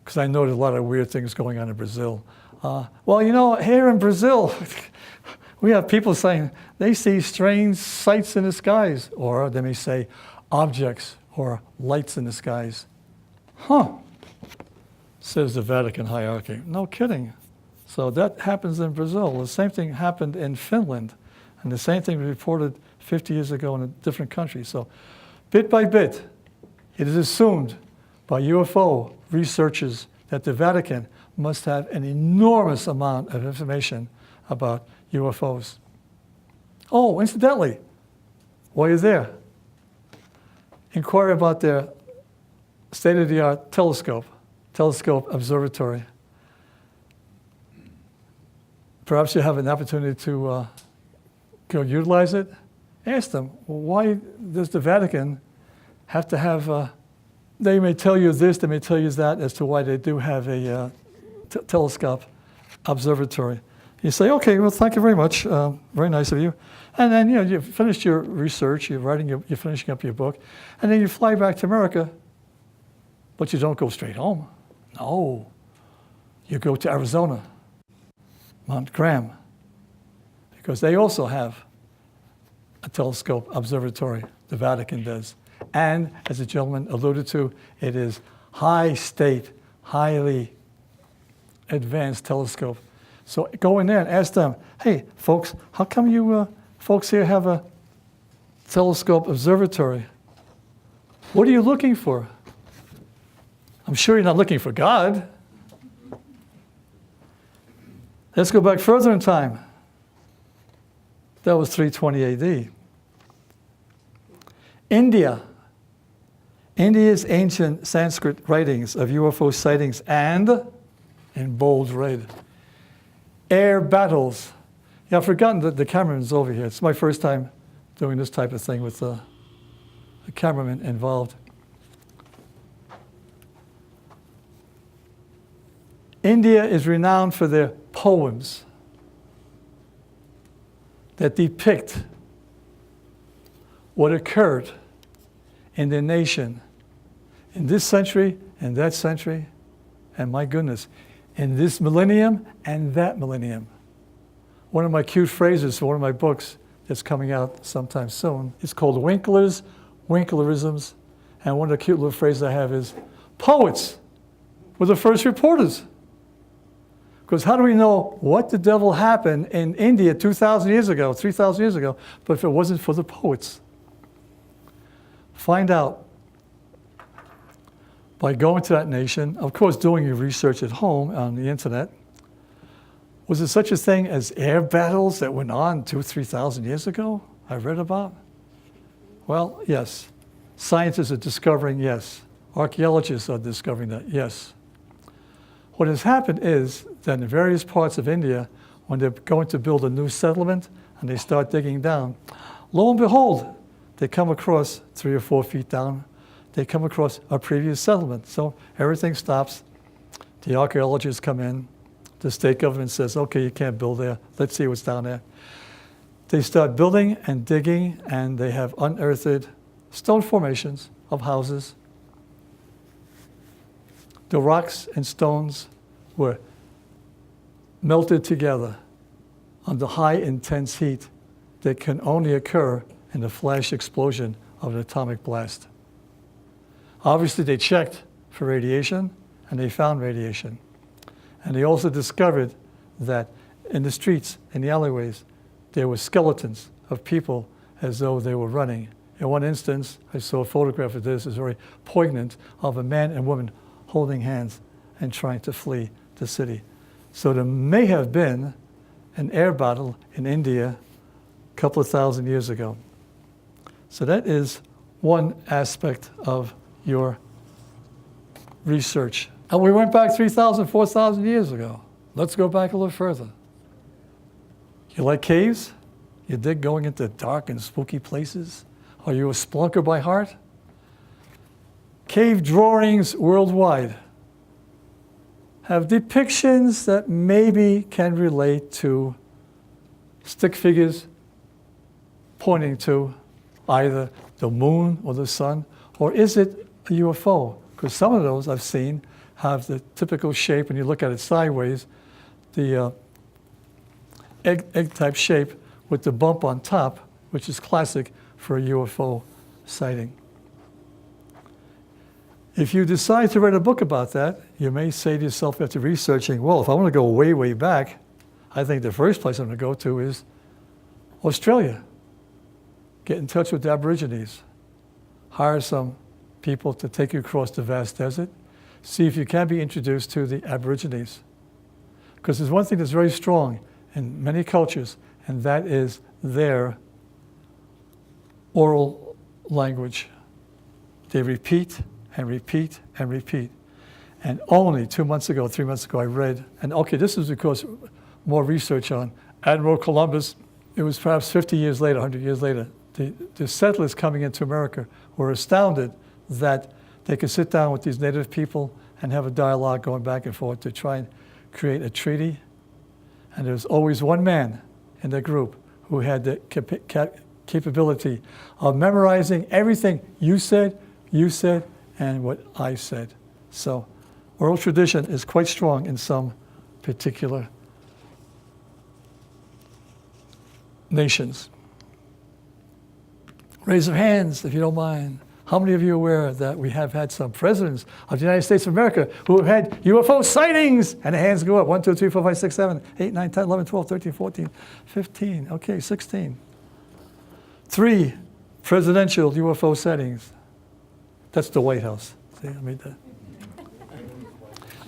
Because I know there's a lot of weird things going on in Brazil. Well, you know, here in Brazil, we have people saying they see strange sights in the skies, or they may say objects or lights in the skies. Huh, says the Vatican hierarchy. No kidding. So that happens in Brazil. The same thing happened in Finland, and the same thing was reported 50 years ago in a different country. So bit by bit, it is assumed by UFO researchers that the Vatican must have an enormous amount of information about UFOs. Oh, incidentally, while you're there, inquire about their state-of-the-art telescope observatory. Perhaps you have an opportunity to go utilize it. Ask them, why does the Vatican have to have, they may tell you this, they may tell you that, as to why they do have a telescope observatory. You say, okay, well, thank you very much, very nice of you. And then, you know, you've finished your research, you're finishing up your book, and then you fly back to America, but you don't go straight home. No, you go to Arizona, Mount Graham, because they also have a telescope observatory, the Vatican does. And as the gentleman alluded to, it is high state, highly advanced telescope. So go in there and ask them, hey, folks, how come you folks here have a telescope observatory? What are you looking for? I'm sure you're not looking for God. Let's go back further in time. That was 320 AD. India's ancient Sanskrit writings of UFO sightings and, in bold red, air battles. Yeah, I've forgotten that the cameraman's over here. It's my first time doing this type of thing with the cameraman involved. India is renowned for their poems that depict what occurred in their nation in this century and that century, and my goodness, in this millennium and that millennium. One of my cute phrases for one of my books that's coming out sometime soon is called Winklerisms, and one of the cute little phrases I have is, poets were the first reporters. Because how do we know what the devil happened in India 2,000 years ago, 3,000 years ago, but if it wasn't for the poets? Find out by going to that nation, of course doing your research at home on the internet. Was there such a thing as air battles that went on 2,000 or 3,000 years ago I read about? Well, yes. Scientists are discovering, yes. Archaeologists are discovering that, yes. What has happened is that in various parts of India, when they're going to build a new settlement and they start digging down, lo and behold, they come across 3 or 4 feet down, they come across a previous settlement. So everything stops. The archaeologists come in. The state government says, okay, you can't build there. Let's see what's down there. They start building and digging, and they have unearthed stone formations of houses. The rocks and stones were melted together under high intense heat that can only occur in the flash explosion of an atomic blast. Obviously, they checked for radiation, and they found radiation. And they also discovered that in the streets, in the alleyways, there were skeletons of people as though they were running. In one instance, I saw a photograph of this, it's very poignant, of a man and woman holding hands and trying to flee the city. So there may have been an air battle in India a couple of thousand years ago. So that is one aspect of your research. And we went back 3,000, 4,000 years ago. Let's go back a little further. You like caves? You dig going into dark and spooky places? Are you a spelunker by heart? cave drawings worldwide have depictions that maybe can relate to stick figures pointing to either the moon or the sun, or is it a UFO? Because some of those I've seen have the typical shape, when you look at it sideways, the egg-type shape with the bump on top, which is classic for a UFO sighting. If you decide to write a book about that, you may say to yourself after researching, well, if I want to go way, way back, I think the first place I'm going to go to is Australia. Get in touch with the Aborigines. Hire some people to take you across the vast desert. See if you can be introduced to the Aborigines. Because there's one thing that's very strong in many cultures, and that is their oral language. They repeat and repeat and repeat. And only 2 months ago, 3 months ago, I read, and okay, this is because more research on Admiral Columbus. It was perhaps 50 years later, 100 years later. The settlers coming into America were astounded that they could sit down with these native people and have a dialogue going back and forth to try and create a treaty. And there was always one man in the group who had the capability of memorizing everything you said, and what I said. So oral tradition is quite strong in some particular nations. Raise your hands if you don't mind. How many of you are aware that we have had some presidents of the United States of America who have had UFO sightings? And the hands go up. 1, 2, 3, 4, 5, 6, 7, 8, 9, 10, 11, 12, 13, 14, 15. Okay, 16. 3 presidential UFO sightings. That's the White House. See, I made that.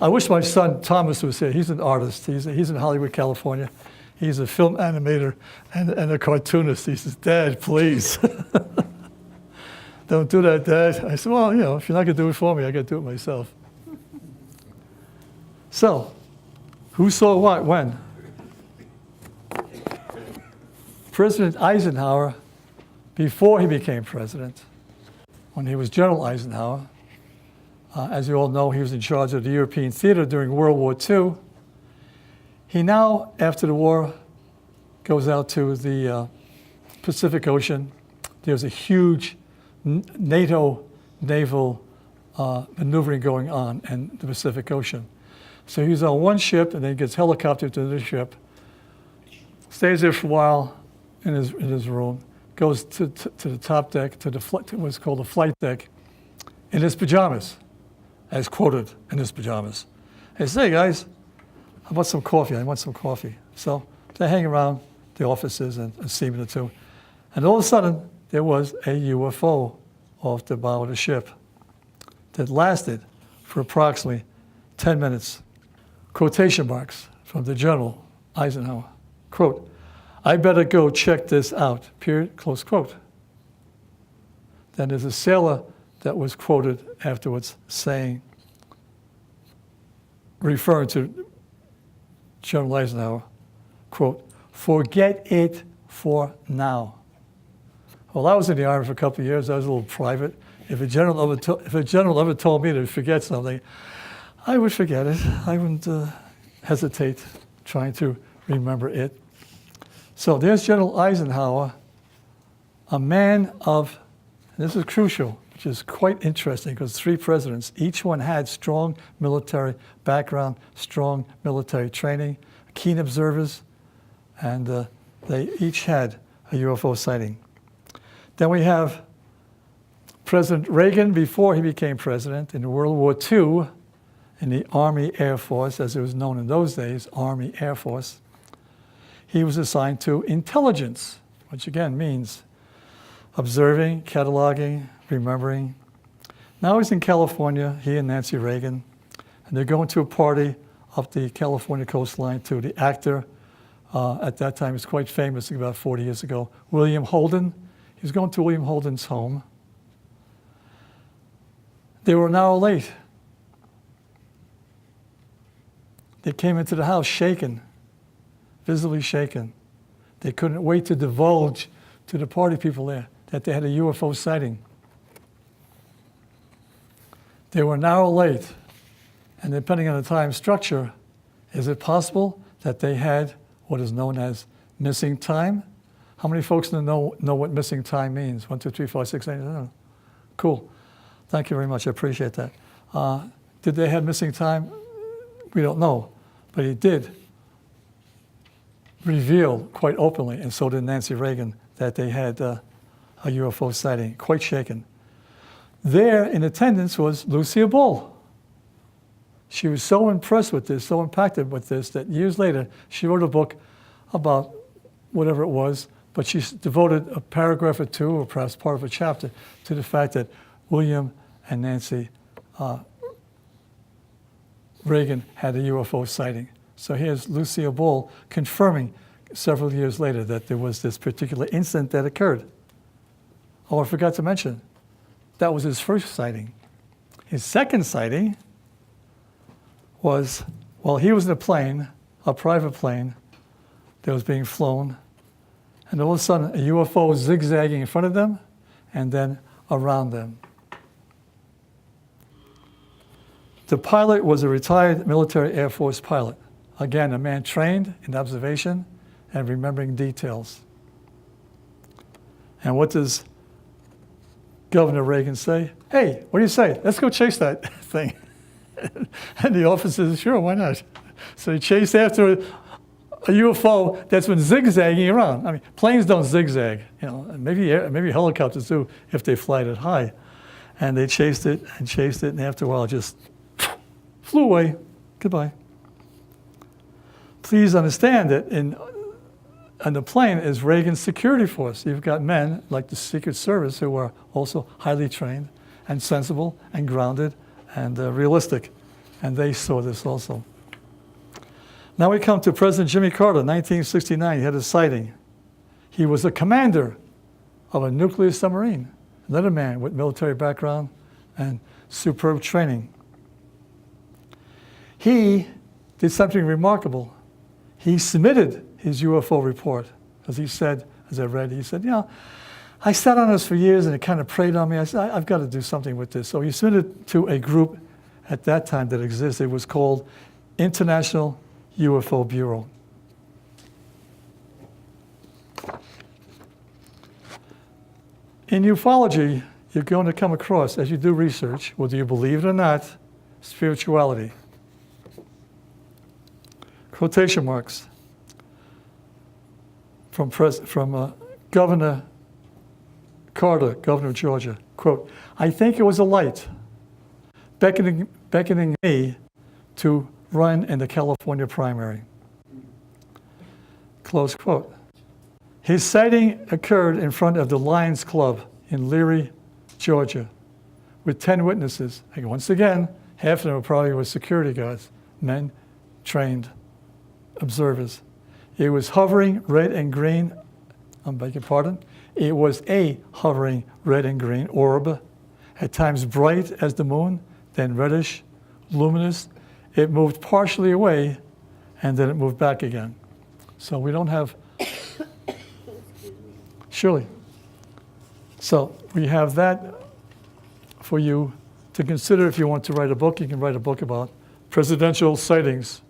I wish my son Thomas was here. He's an artist. He's in Hollywood, California. He's a film animator and a cartoonist. He says, Dad, please. Don't do that, Dad. I said, well, if you're not going to do it for me, I got to do it myself. So, who saw what, when? President Eisenhower, before he became president, when he was General Eisenhower, as you all know, he was in charge of the European theater during World War II. He now, after the war, goes out to the Pacific Ocean. There's a huge NATO naval maneuvering going on in the Pacific Ocean. So he's on one ship and then gets helicoptered to the ship, stays there for a while in his room, goes to the top deck, to what's called the flight deck, in his pajamas, as quoted in his pajamas. He says, hey guys, how about some coffee? I want some coffee. So they hang around the offices and a seaman or two. And all of a sudden, there was a UFO off the bow of the ship that lasted for approximately 10 minutes. Quotation marks from the General Eisenhower. Quote, I better go check this out, period, close quote. Then there's a sailor that was quoted afterwards saying, referring to General Eisenhower, quote, forget it for now. Well, I was in the Army for a couple of years. I was a little private. If a general ever told me to forget something, I would forget it. I wouldn't hesitate trying to remember it. So there's General Eisenhower, a man of, and this is crucial, which is quite interesting because 3 presidents, each one had strong military background, strong military training, keen observers, and they each had a UFO sighting. Then we have President Reagan before he became president in World War II in the Army Air Force, as it was known in those days, Army Air Force. He was assigned to intelligence, which again means observing, cataloging, remembering. Now he's in California, he and Nancy Reagan, and they're going to a party up the California coastline to the actor, at that time he was quite famous, about 40 years ago, William Holden. He was going to William Holden's home. They were an hour late. They came into the house shaken, visibly shaken. They couldn't wait to divulge to the party people there that they had a UFO sighting. They were an hour late, and depending on the time structure, is it possible that they had what is known as missing time? How many folks know what missing time means? 1, 2, 3, 4, 6, 8, 9. Cool. Thank you very much. I appreciate that. Did they have missing time? We don't know, but he did reveal quite openly, and so did Nancy Reagan, that they had a UFO sighting, quite shaken. There in attendance was Lucille Ball. She was so impressed with this, so impacted with this, that years later she wrote a book about whatever it was, but she devoted a paragraph or two, or perhaps part of a chapter, to the fact that William and Nancy Reagan had a UFO sighting. So here's Lucille Ball confirming several years later that there was this particular incident that occurred. Oh, I forgot to mention, that was his first sighting. His second sighting was while he was in a plane, a private plane that was being flown, and all of a sudden a UFO was zigzagging in front of them and then around them. The pilot was a retired military Air Force pilot. Again, a man trained in observation and remembering details. And what does Governor Reagan say? Hey, what do you say? Let's go chase that thing. And the officer says, sure, why not? So he chased after a UFO that's been zigzagging around. I mean, planes don't zigzag, you know, maybe helicopters do if they fly it high. And they chased it, and after a while it just flew away. Goodbye. Please understand that on the plane is Reagan's security force. You've got men like the Secret Service who are also highly trained and sensible and grounded and realistic. And they saw this also. Now we come to President Jimmy Carter, 1969. He had a sighting. He was a commander of a nuclear submarine. Another man with military background and superb training. He did something remarkable. He submitted his UFO report, as he said, as I read, he said, you know, I sat on this for years and it kind of preyed on me. I said, I've got to do something with this. So he submitted to a group at that time that existed. It was called International UFO Bureau. In ufology, you're going to come across, as you do research, whether you believe it or not, spirituality. Quotation marks from Governor Carter, governor of Georgia. Quote, I think it was a light beckoning me to run in the California primary. Close quote. His sighting occurred in front of the Lions Club in Leary, Georgia, with 10 witnesses. And once again, half of them probably were security guards, men trained observers. It was hovering red and green, I'm begging pardon. It was a hovering red and green orb, at times bright as the moon, then reddish, luminous. It moved partially away, and then it moved back again. So we don't have, surely. So we have that for you to consider. If you want to write a book, you can write a book about presidential sightings.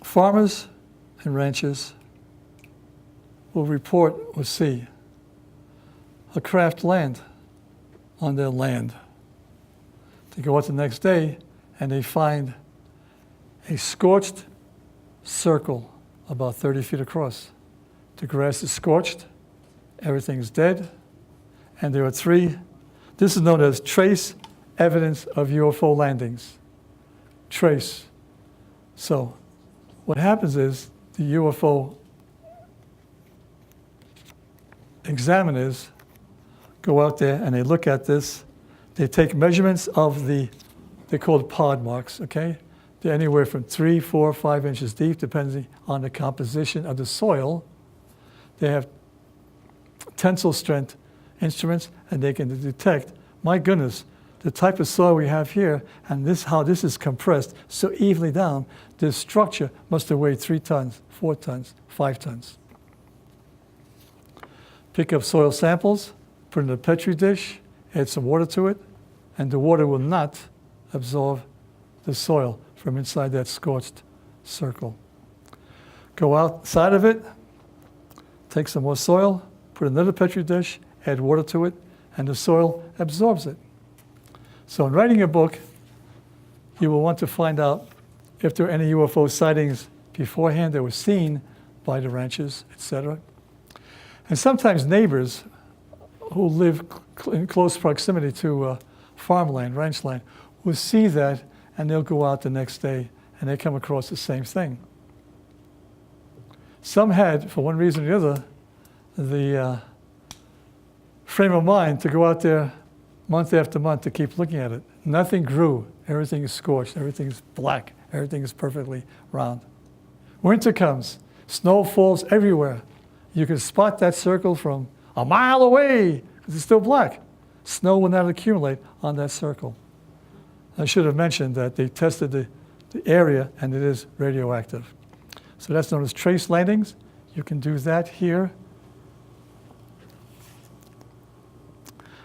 Farmers and ranchers will report or see a craft land on their land. They go out the next day and they find a scorched circle about 30 feet across. The grass is scorched, everything's dead, and there are 3, this is known as trace evidence of UFO landings. Trace. So what happens is the UFO examiners go out there and they look at this. They take measurements of they're called pod marks, okay? They're anywhere from 3, 4, 5 inches deep, depending on the composition of the soil. They have tensile strength instruments, and they can detect, my goodness, the type of soil we have here, and how this is compressed so evenly down, this structure must have weighed 3 tons, 4 tons, 5 tons. pick up soil samples, put it in a Petri dish, add some water to it, and the water will not absorb the soil from inside that scorched circle. Go outside of it, take some more soil, put it in another Petri dish, add water to it, and the soil absorbs it. So in writing a book, you will want to find out if there are any UFO sightings beforehand that were seen by the ranchers, etc. And sometimes neighbors who live in close proximity to farmland, ranch land, will see that, and they'll go out the next day and they come across the same thing. Some had, for one reason or the other, the frame of mind to go out there month after month to keep looking at it. Nothing grew. Everything is scorched. Everything is black. Everything is perfectly round. Winter comes. Snow falls everywhere. You can spot that circle from a mile away because it's still black. Snow will not accumulate on that circle. I should have mentioned that they tested the area and it is radioactive. So that's known as trace landings. You can do that here.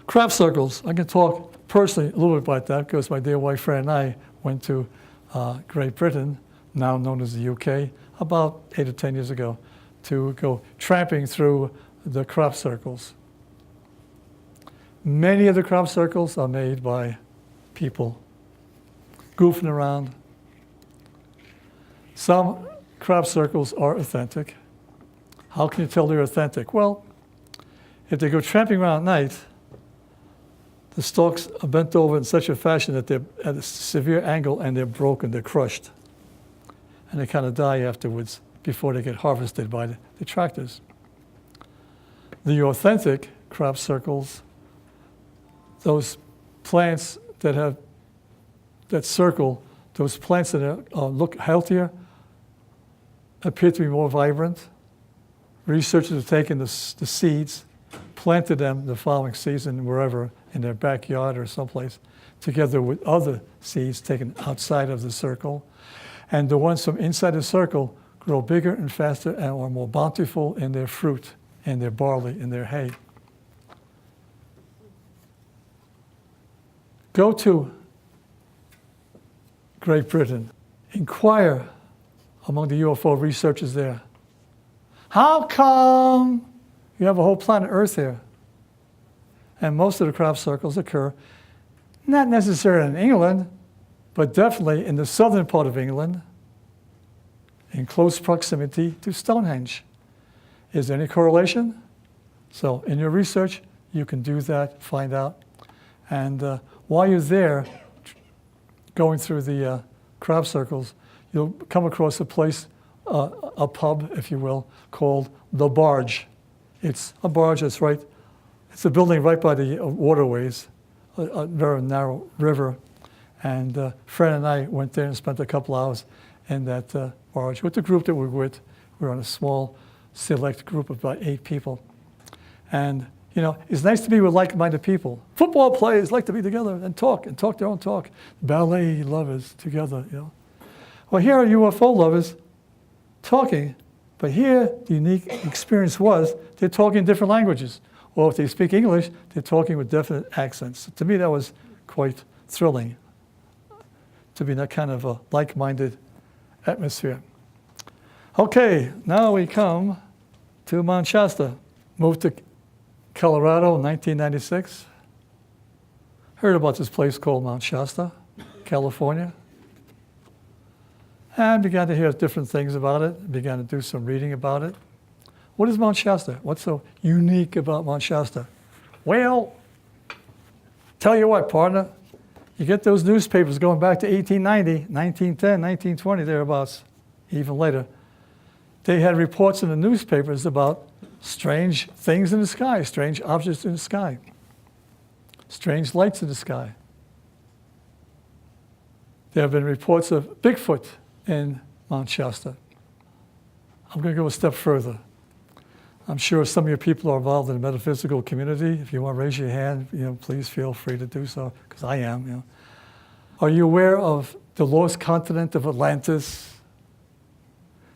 Crop circles. I can talk personally a little bit about that because my dear wife Fran and I went to Great Britain, now known as the UK, about 8 or 10 years ago, to go tramping through the crop circles. Many of the crop circles are made by people goofing around. Some crop circles are authentic. How can you tell they're authentic? Well, if they go tramping around at night, the stalks are bent over in such a fashion that they're at a severe angle and they're broken, they're crushed. And they kind of die afterwards before they get harvested by the tractors. The authentic crop circles, those plants that have that circle, those plants that look healthier, appear to be more vibrant. Researchers have taken the seeds, planted them the following season wherever, in their backyard or someplace, together with other seeds taken outside of the circle. And the ones from inside the circle grow bigger and faster and are more bountiful in their fruit, in their barley, in their hay. Go to Great Britain. Inquire among the UFO researchers there. How come you have a whole planet Earth here? And most of the crop circles occur not necessarily in England, but definitely in the southern part of England, in close proximity to Stonehenge. Is there any correlation? So in your research, you can do that, find out. And while you're there, going through the crop circles, you'll come across a place, a pub, if you will, called The Barge. It's a barge that's right, it's a building right by the waterways, a very narrow river. And Fran and I went there and spent a couple hours in that barge with the group that we were with. We were on a small, select group of about 8 people. And, you know, it's nice to be with like-minded people. Football players like to be together and talk their own talk. Ballet lovers together, you know. Well, here are UFO lovers talking, but here the unique experience was they're talking different languages. Or if they speak English, they're talking with definite accents. To me, that was quite thrilling, to be in that kind of a like-minded atmosphere. Okay, now we come to Mount Shasta. Moved to Colorado in 1996. Heard about this place called Mount Shasta, California. And began to hear different things about it, began to do some reading about it. What is Mount Shasta? What's so unique about Mount Shasta? Well, tell you what, partner, you get those newspapers going back to 1890, 1910, 1920, thereabouts, even later. They had reports in the newspapers about strange things in the sky, strange objects in the sky, strange lights in the sky. There have been reports of Bigfoot in Mount Shasta. I'm going to go a step further. I'm sure some of your people are involved in the metaphysical community. If you want to raise your hand, you know, please feel free to do so, because I am. You know. Are you aware of the lost continent of Atlantis?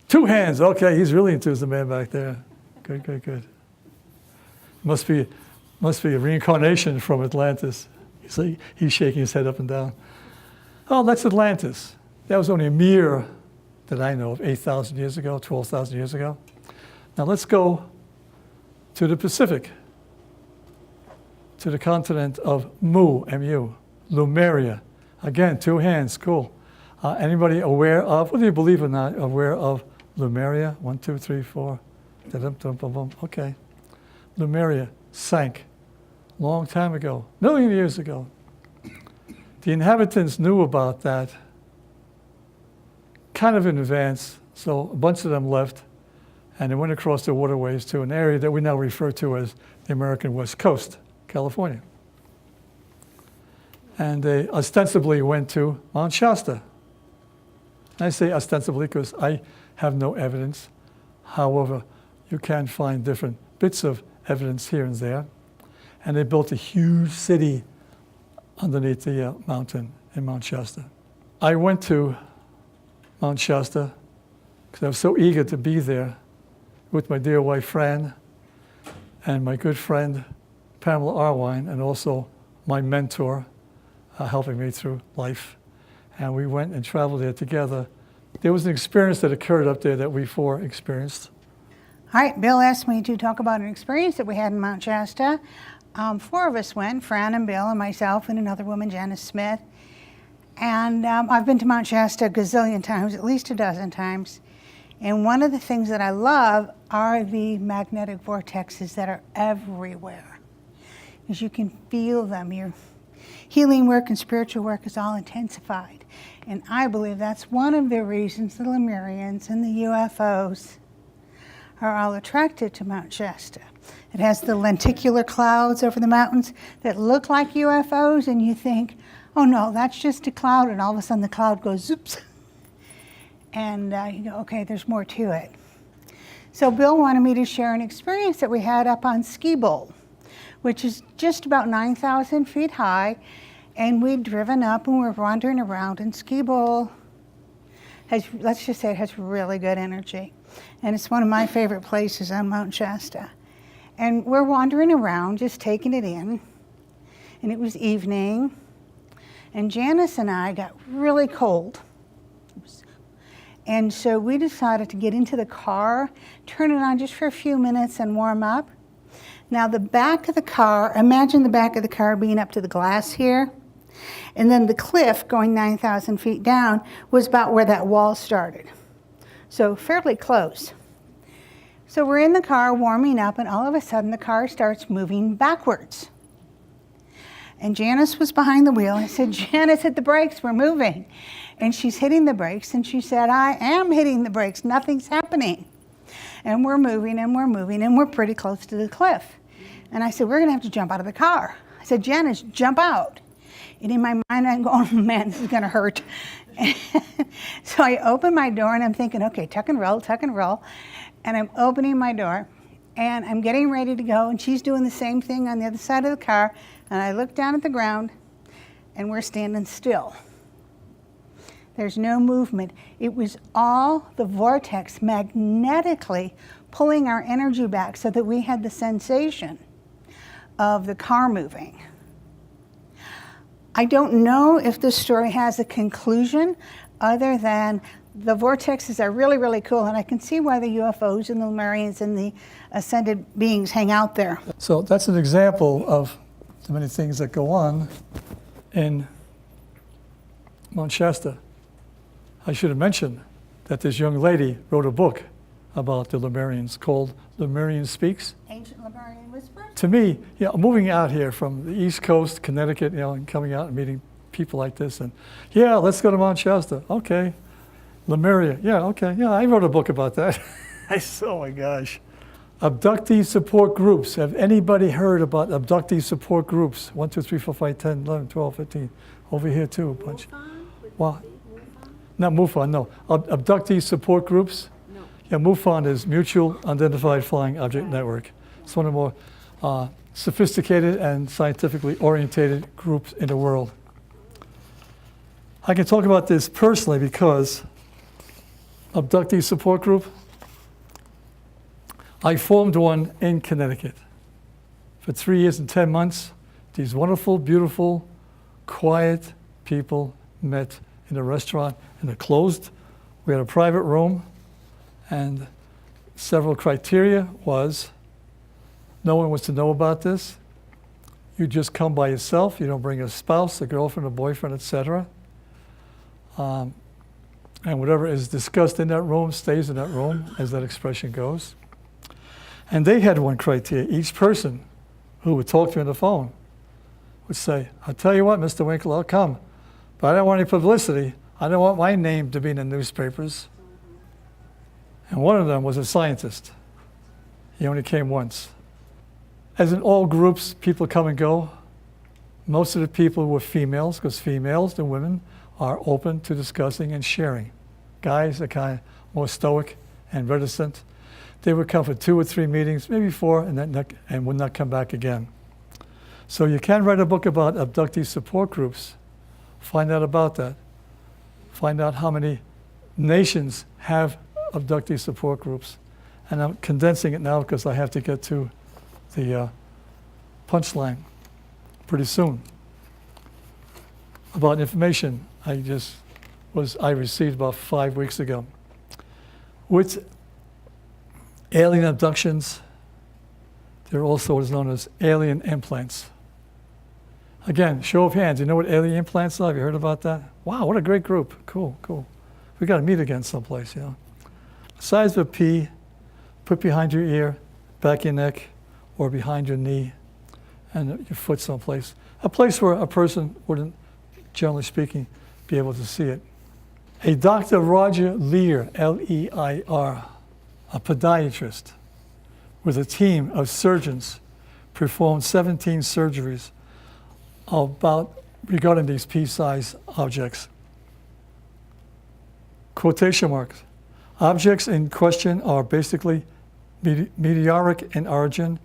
2 hands. Okay, he's really enthused, the man back there. Good, good, good. Must be a reincarnation from Atlantis. See, he's shaking his head up and down. Oh, that's Atlantis. That was only a mere, that I know of, 8,000 years ago, 12,000 years ago. Now let's go to the Pacific, to the continent of Mu, M-U, Lemuria. Again, two hands, cool. Anybody aware of, whether you believe or not, aware of Lemuria? 1, 2, 3, 4. Okay. Lemuria sank long time ago, million years ago. The inhabitants knew about that kind of in advance, so a bunch of them left, and they went across the waterways to an area that we now refer to as the American West Coast, California. And they ostensibly went to Mount Shasta. I say ostensibly because I have no evidence. However, you can find different bits of evidence here and there. And they built a huge city underneath the mountain in Mount Shasta. I went to Mount Shasta because I was so eager to be there with my dear wife Fran and my good friend Pamela Arwine, and also my mentor helping me through life. And we went and traveled there together. There was an experience that occurred up there that we four experienced. All right, Bill asked me to talk about an experience that we had in Mount Shasta. 4 of us went, Fran and Bill and myself and another woman, Janice Smith. And I've been to Mount Shasta a gazillion times, at least a dozen times. And one of the things that I love are the magnetic vortexes that are everywhere. Because you can feel them. Your healing work and spiritual work is all intensified. And I believe that's one of the reasons the Lemurians and the UFOs are all attracted to Mount Shasta. It has the lenticular clouds over the mountains that look like UFOs, and you think, oh no, that's just a cloud, and all of a sudden the cloud goes zoops. And you go, okay, there's more to it. So Bill wanted me to share an experience that we had up on Ski Bowl, which is just about 9,000 feet high, and we'd driven up and we're wandering around, and Ski Bowl has, let's just say it has really good energy. And it's one of my favorite places on Mount Shasta. And we're wandering around, just taking it in. And it was evening. And Janice and I got really cold. And so we decided to get into the car, turn it on just for a few minutes and warm up. Now the back of the car, imagine the back of the car being up to the glass here. And then the cliff going 9,000 feet down was about where that wall started. So fairly close. So we're in the car warming up, and all of a sudden the car starts moving backwards. And Janice was behind the wheel. I said, Janice, hit the brakes, we're moving. And she's hitting the brakes, and she said, I am hitting the brakes, nothing's happening. And we're moving, and we're moving, and we're pretty close to the cliff. And I said, we're gonna have to jump out of the car. I said, Janice, jump out. And in my mind, I'm going, oh man, this is gonna hurt. So I open my door, and I'm thinking, okay, tuck and roll, tuck and roll. And I'm opening my door, and I'm getting ready to go, and she's doing the same thing on the other side of the car. And I look down at the ground, and we're standing still. There's no movement. It was all the vortex magnetically pulling our energy back so that we had the sensation of the car moving. I don't know if this story has a conclusion other than the vortexes are really, really cool, and I can see why the UFOs and the Lemurians and the ascended beings hang out there. So that's an example of the many things that go on in Mount Shasta. I should have mentioned that this young lady wrote a book about the Lemurians called Lemurian Speaks. Ancient Lemurian Whispers? To me, moving out here from the East Coast, Connecticut, and coming out and meeting people like this, and yeah, let's go to Mount Shasta. Okay. Lemuria, yeah, okay, yeah, I wrote a book about that. Oh my gosh. Abductee support groups. Have anybody heard about abductee support groups? 1, 2, 3, 4, 5, 10, 11, 12, 15. Over here too, a bunch. Well, not MUFON, no. Abductee support groups? No. Yeah, MUFON is Mutual Unidentified Flying Object Network. It's one of the more sophisticated and scientifically oriented groups in the world. I can talk about this personally because abductee support group, I formed one in Connecticut. for 3 years and 10 months, these wonderful, beautiful, quiet people met in a restaurant in a closed. We had a private room, and several criteria was no one was to know about this. You just come by yourself. You don't bring a spouse, a girlfriend, a boyfriend, etc. And whatever is discussed in that room stays in that room, as that expression goes. And they had one criteria. Each person who would talk to you on the phone would say, I'll tell you what, Mr. Winkler, I'll come, but I don't want any publicity. I don't want my name to be in the newspapers. And one of them was a scientist. He only came once. As in all groups, people come and go. Most of the people were females, because females and women are open to discussing and sharing. Guys are kind of more stoic and reticent. They would come for 2 or 3 meetings, maybe 4, and would not come back again. So you can write a book about abductee support groups. Find out about that. Find out how many nations have abductee support groups. And I'm condensing it now because I have to get to the punchline pretty soon. About information I received about 5 weeks ago. With alien abductions, there are also what is known as alien implants. Again, show of hands, you know what alien implants are? Have you heard about that? Wow, what a great group. Cool, cool. We got to meet again someplace, you know. Size of a pea, put behind your ear, back your neck, or behind your knee, and your foot someplace. A place where a person wouldn't, generally speaking, be able to see it. A Dr. Roger Leir, L-E-I-R, a podiatrist, with a team of surgeons, performed 17 surgeries regarding these pea-sized objects. Quotation marks. Objects in question are basically meteoric in origin,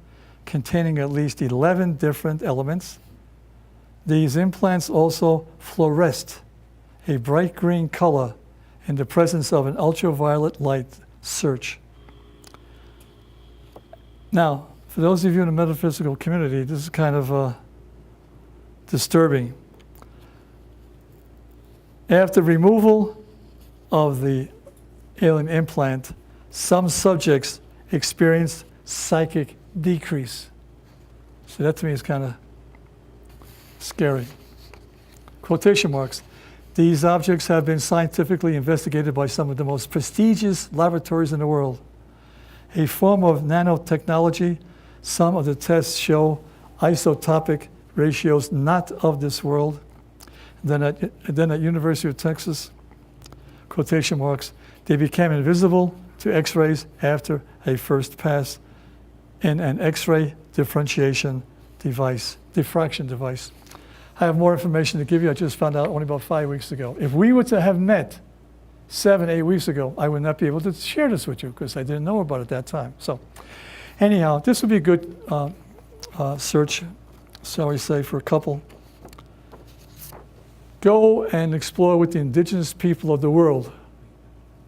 containing at least 11 different elements. These implants also fluoresce a bright green color in the presence of an ultraviolet light search. Now, for those of you in the metaphysical community, this is kind of disturbing. After removal of the alien implant, some subjects experienced psychic decrease. So that to me is kind of scary. Quotation marks. These objects have been scientifically investigated by some of the most prestigious laboratories in the world. A form of nanotechnology, some of the tests show isotopic ratios not of this world. Then at University of Texas, quotation marks, they became invisible to X-rays after a first pass in an X-ray diffraction device. I have more information to give you. I just found out only about 5 weeks ago. If we were to have met 7, 8 weeks ago, I would not be able to share this with you because I didn't know about it at that time. So anyhow, this would be a good search, shall we say, for a couple. Go and explore with the indigenous people of the world,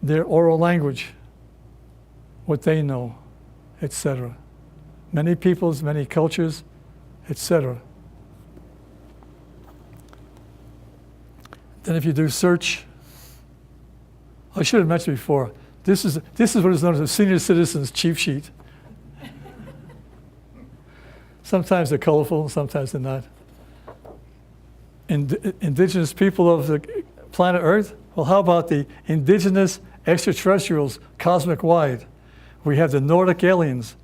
their oral language, what they know, etc. Many peoples, many cultures, etc. Then if you do search, I should have mentioned before, this is what is known as a senior citizen's cheat sheet. Sometimes they're colorful, sometimes they're not. Indigenous people of the planet Earth? Well, how about the indigenous extraterrestrials cosmic-wide? We have the Nordic aliens,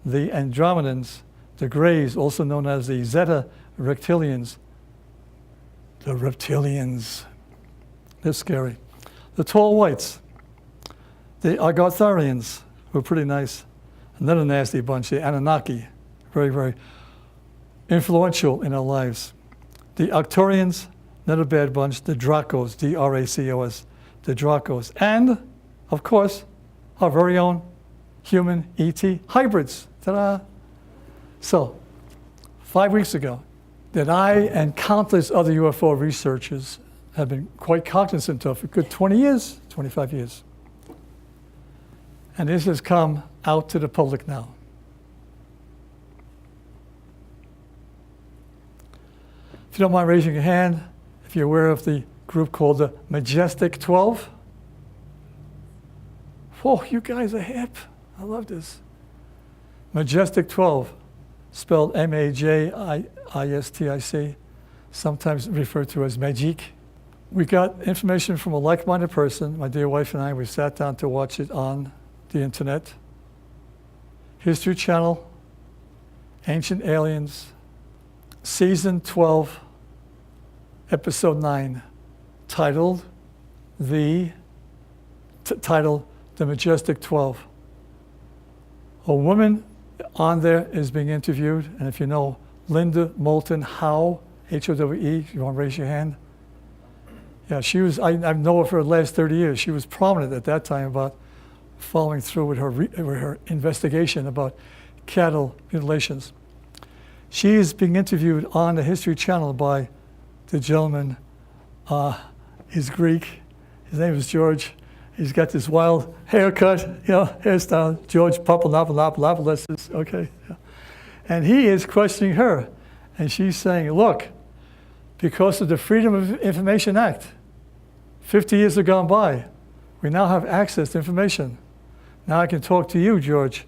the Andromedans, the Greys, also known as the Zeta Reptilians. The reptilians. They're scary. The tall whites, the Argotharians, were pretty nice. Another nasty bunch, the Anunnaki, very, very influential in our lives. The Arcturians, not a bad bunch. The Dracos, D-R-A-C-O-S, the Dracos. And, of course, our very own human E.T. hybrids. Ta-da! So, 5 weeks ago, that I and countless other UFO researchers have been quite cognizant of for a good 20 years, 25 years. And this has come out to the public now. If you don't mind raising your hand, if you're aware of the group called the Majestic 12. Whoa, you guys are hip. I love this. Majestic 12, spelled M-A-J-I-S-T-I-C, sometimes referred to as Magic. We got information from a like-minded person, my dear wife and I. We sat down to watch it on the internet. History Channel, Ancient Aliens, Season 12, Episode 9, titled The Majestic 12. A woman on there is being interviewed, and if you know Linda Moulton Howe, H-O-W-E, you want to raise your hand? Yeah, she was, I know her for the last 30 years. She was prominent at that time about following through with her investigation about cattle mutilations. She is being interviewed on the History Channel by the gentleman. He's Greek. His name is George. He's got this wild haircut, hairstyle. George Papadopoulos, okay. Yeah. And he is questioning her. And she's saying, look, because of the Freedom of Information Act, 50 years have gone by. We now have access to information. Now I can talk to you, George,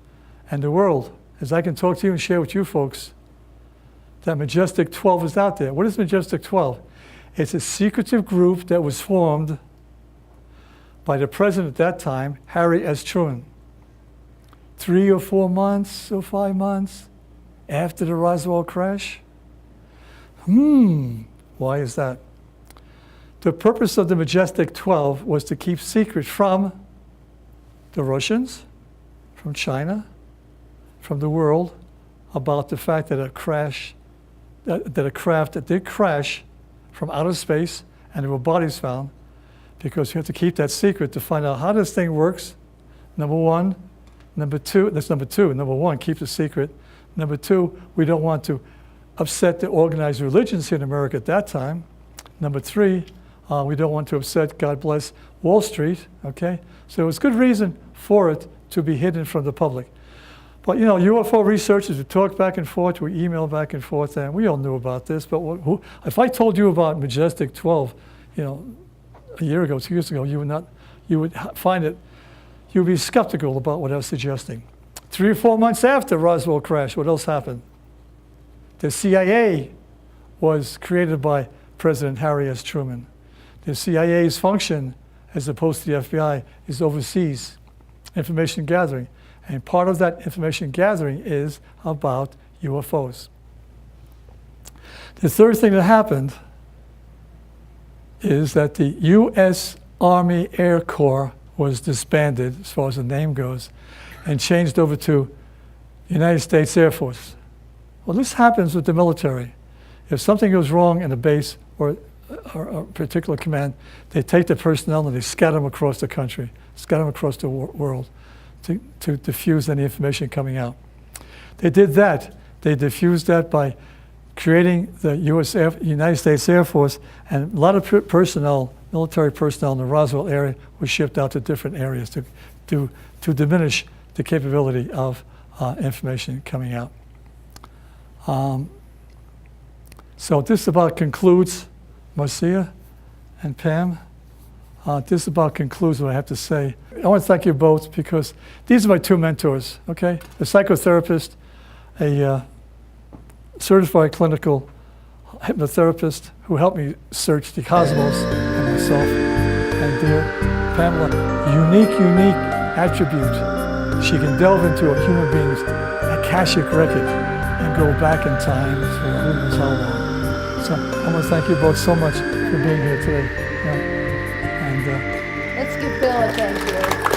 and the world, as I can talk to you and share with you folks that Majestic 12 is out there. What is Majestic 12? It's a secretive group that was formed by the president at that time, Harry S. Truman. 3 or 4 months or 5 months after the Roswell crash. Why is that? The purpose of the Majestic 12 was to keep secret from the Russians, from China, from the world, about the fact that a craft that did crash from outer space, and there were bodies found, because you have to keep that secret to find out how this thing works, number one. Number two, that's number two. Number one, keep the secret. Number two, we don't want to upset the organized religions here in America at that time. Number three, we don't want to upset, God bless, Wall Street, okay? So it was good reason for it to be hidden from the public. But UFO researchers, we talked back and forth, we emailed back and forth, and we all knew about this. But if I told you about Majestic 12, a year ago, 2 years ago, you would find it, you would be skeptical about what I was suggesting. 3 or 4 months after Roswell crash, what else happened? The CIA was created by President Harry S. Truman. The CIA's function, as opposed to the FBI, is overseas information gathering. And part of that information gathering is about UFOs. The third thing that happened is that the U.S. Army Air Corps was disbanded, as far as the name goes, and changed over to United States Air Force. Well, this happens with the military. If something goes wrong in a base or a particular command, they take the personnel and they scatter them across the country, scatter them across the world to diffuse any information coming out. They did that. They diffused that by creating the United States Air Force, and a lot of personnel, military personnel in the Roswell area was shipped out to different areas to diminish the capability of information coming out. So this about concludes, Marcia and Pam. This about concludes what I have to say. I want to thank you both because these are my two mentors, okay? A psychotherapist, a certified clinical hypnotherapist who helped me search the cosmos and myself. And dear Pamela, unique attribute. She can delve into a human being's Akashic record and go back in time for who knows how long. So I want to thank you both so much for being here today. Yeah. And let's give Bill a thank you.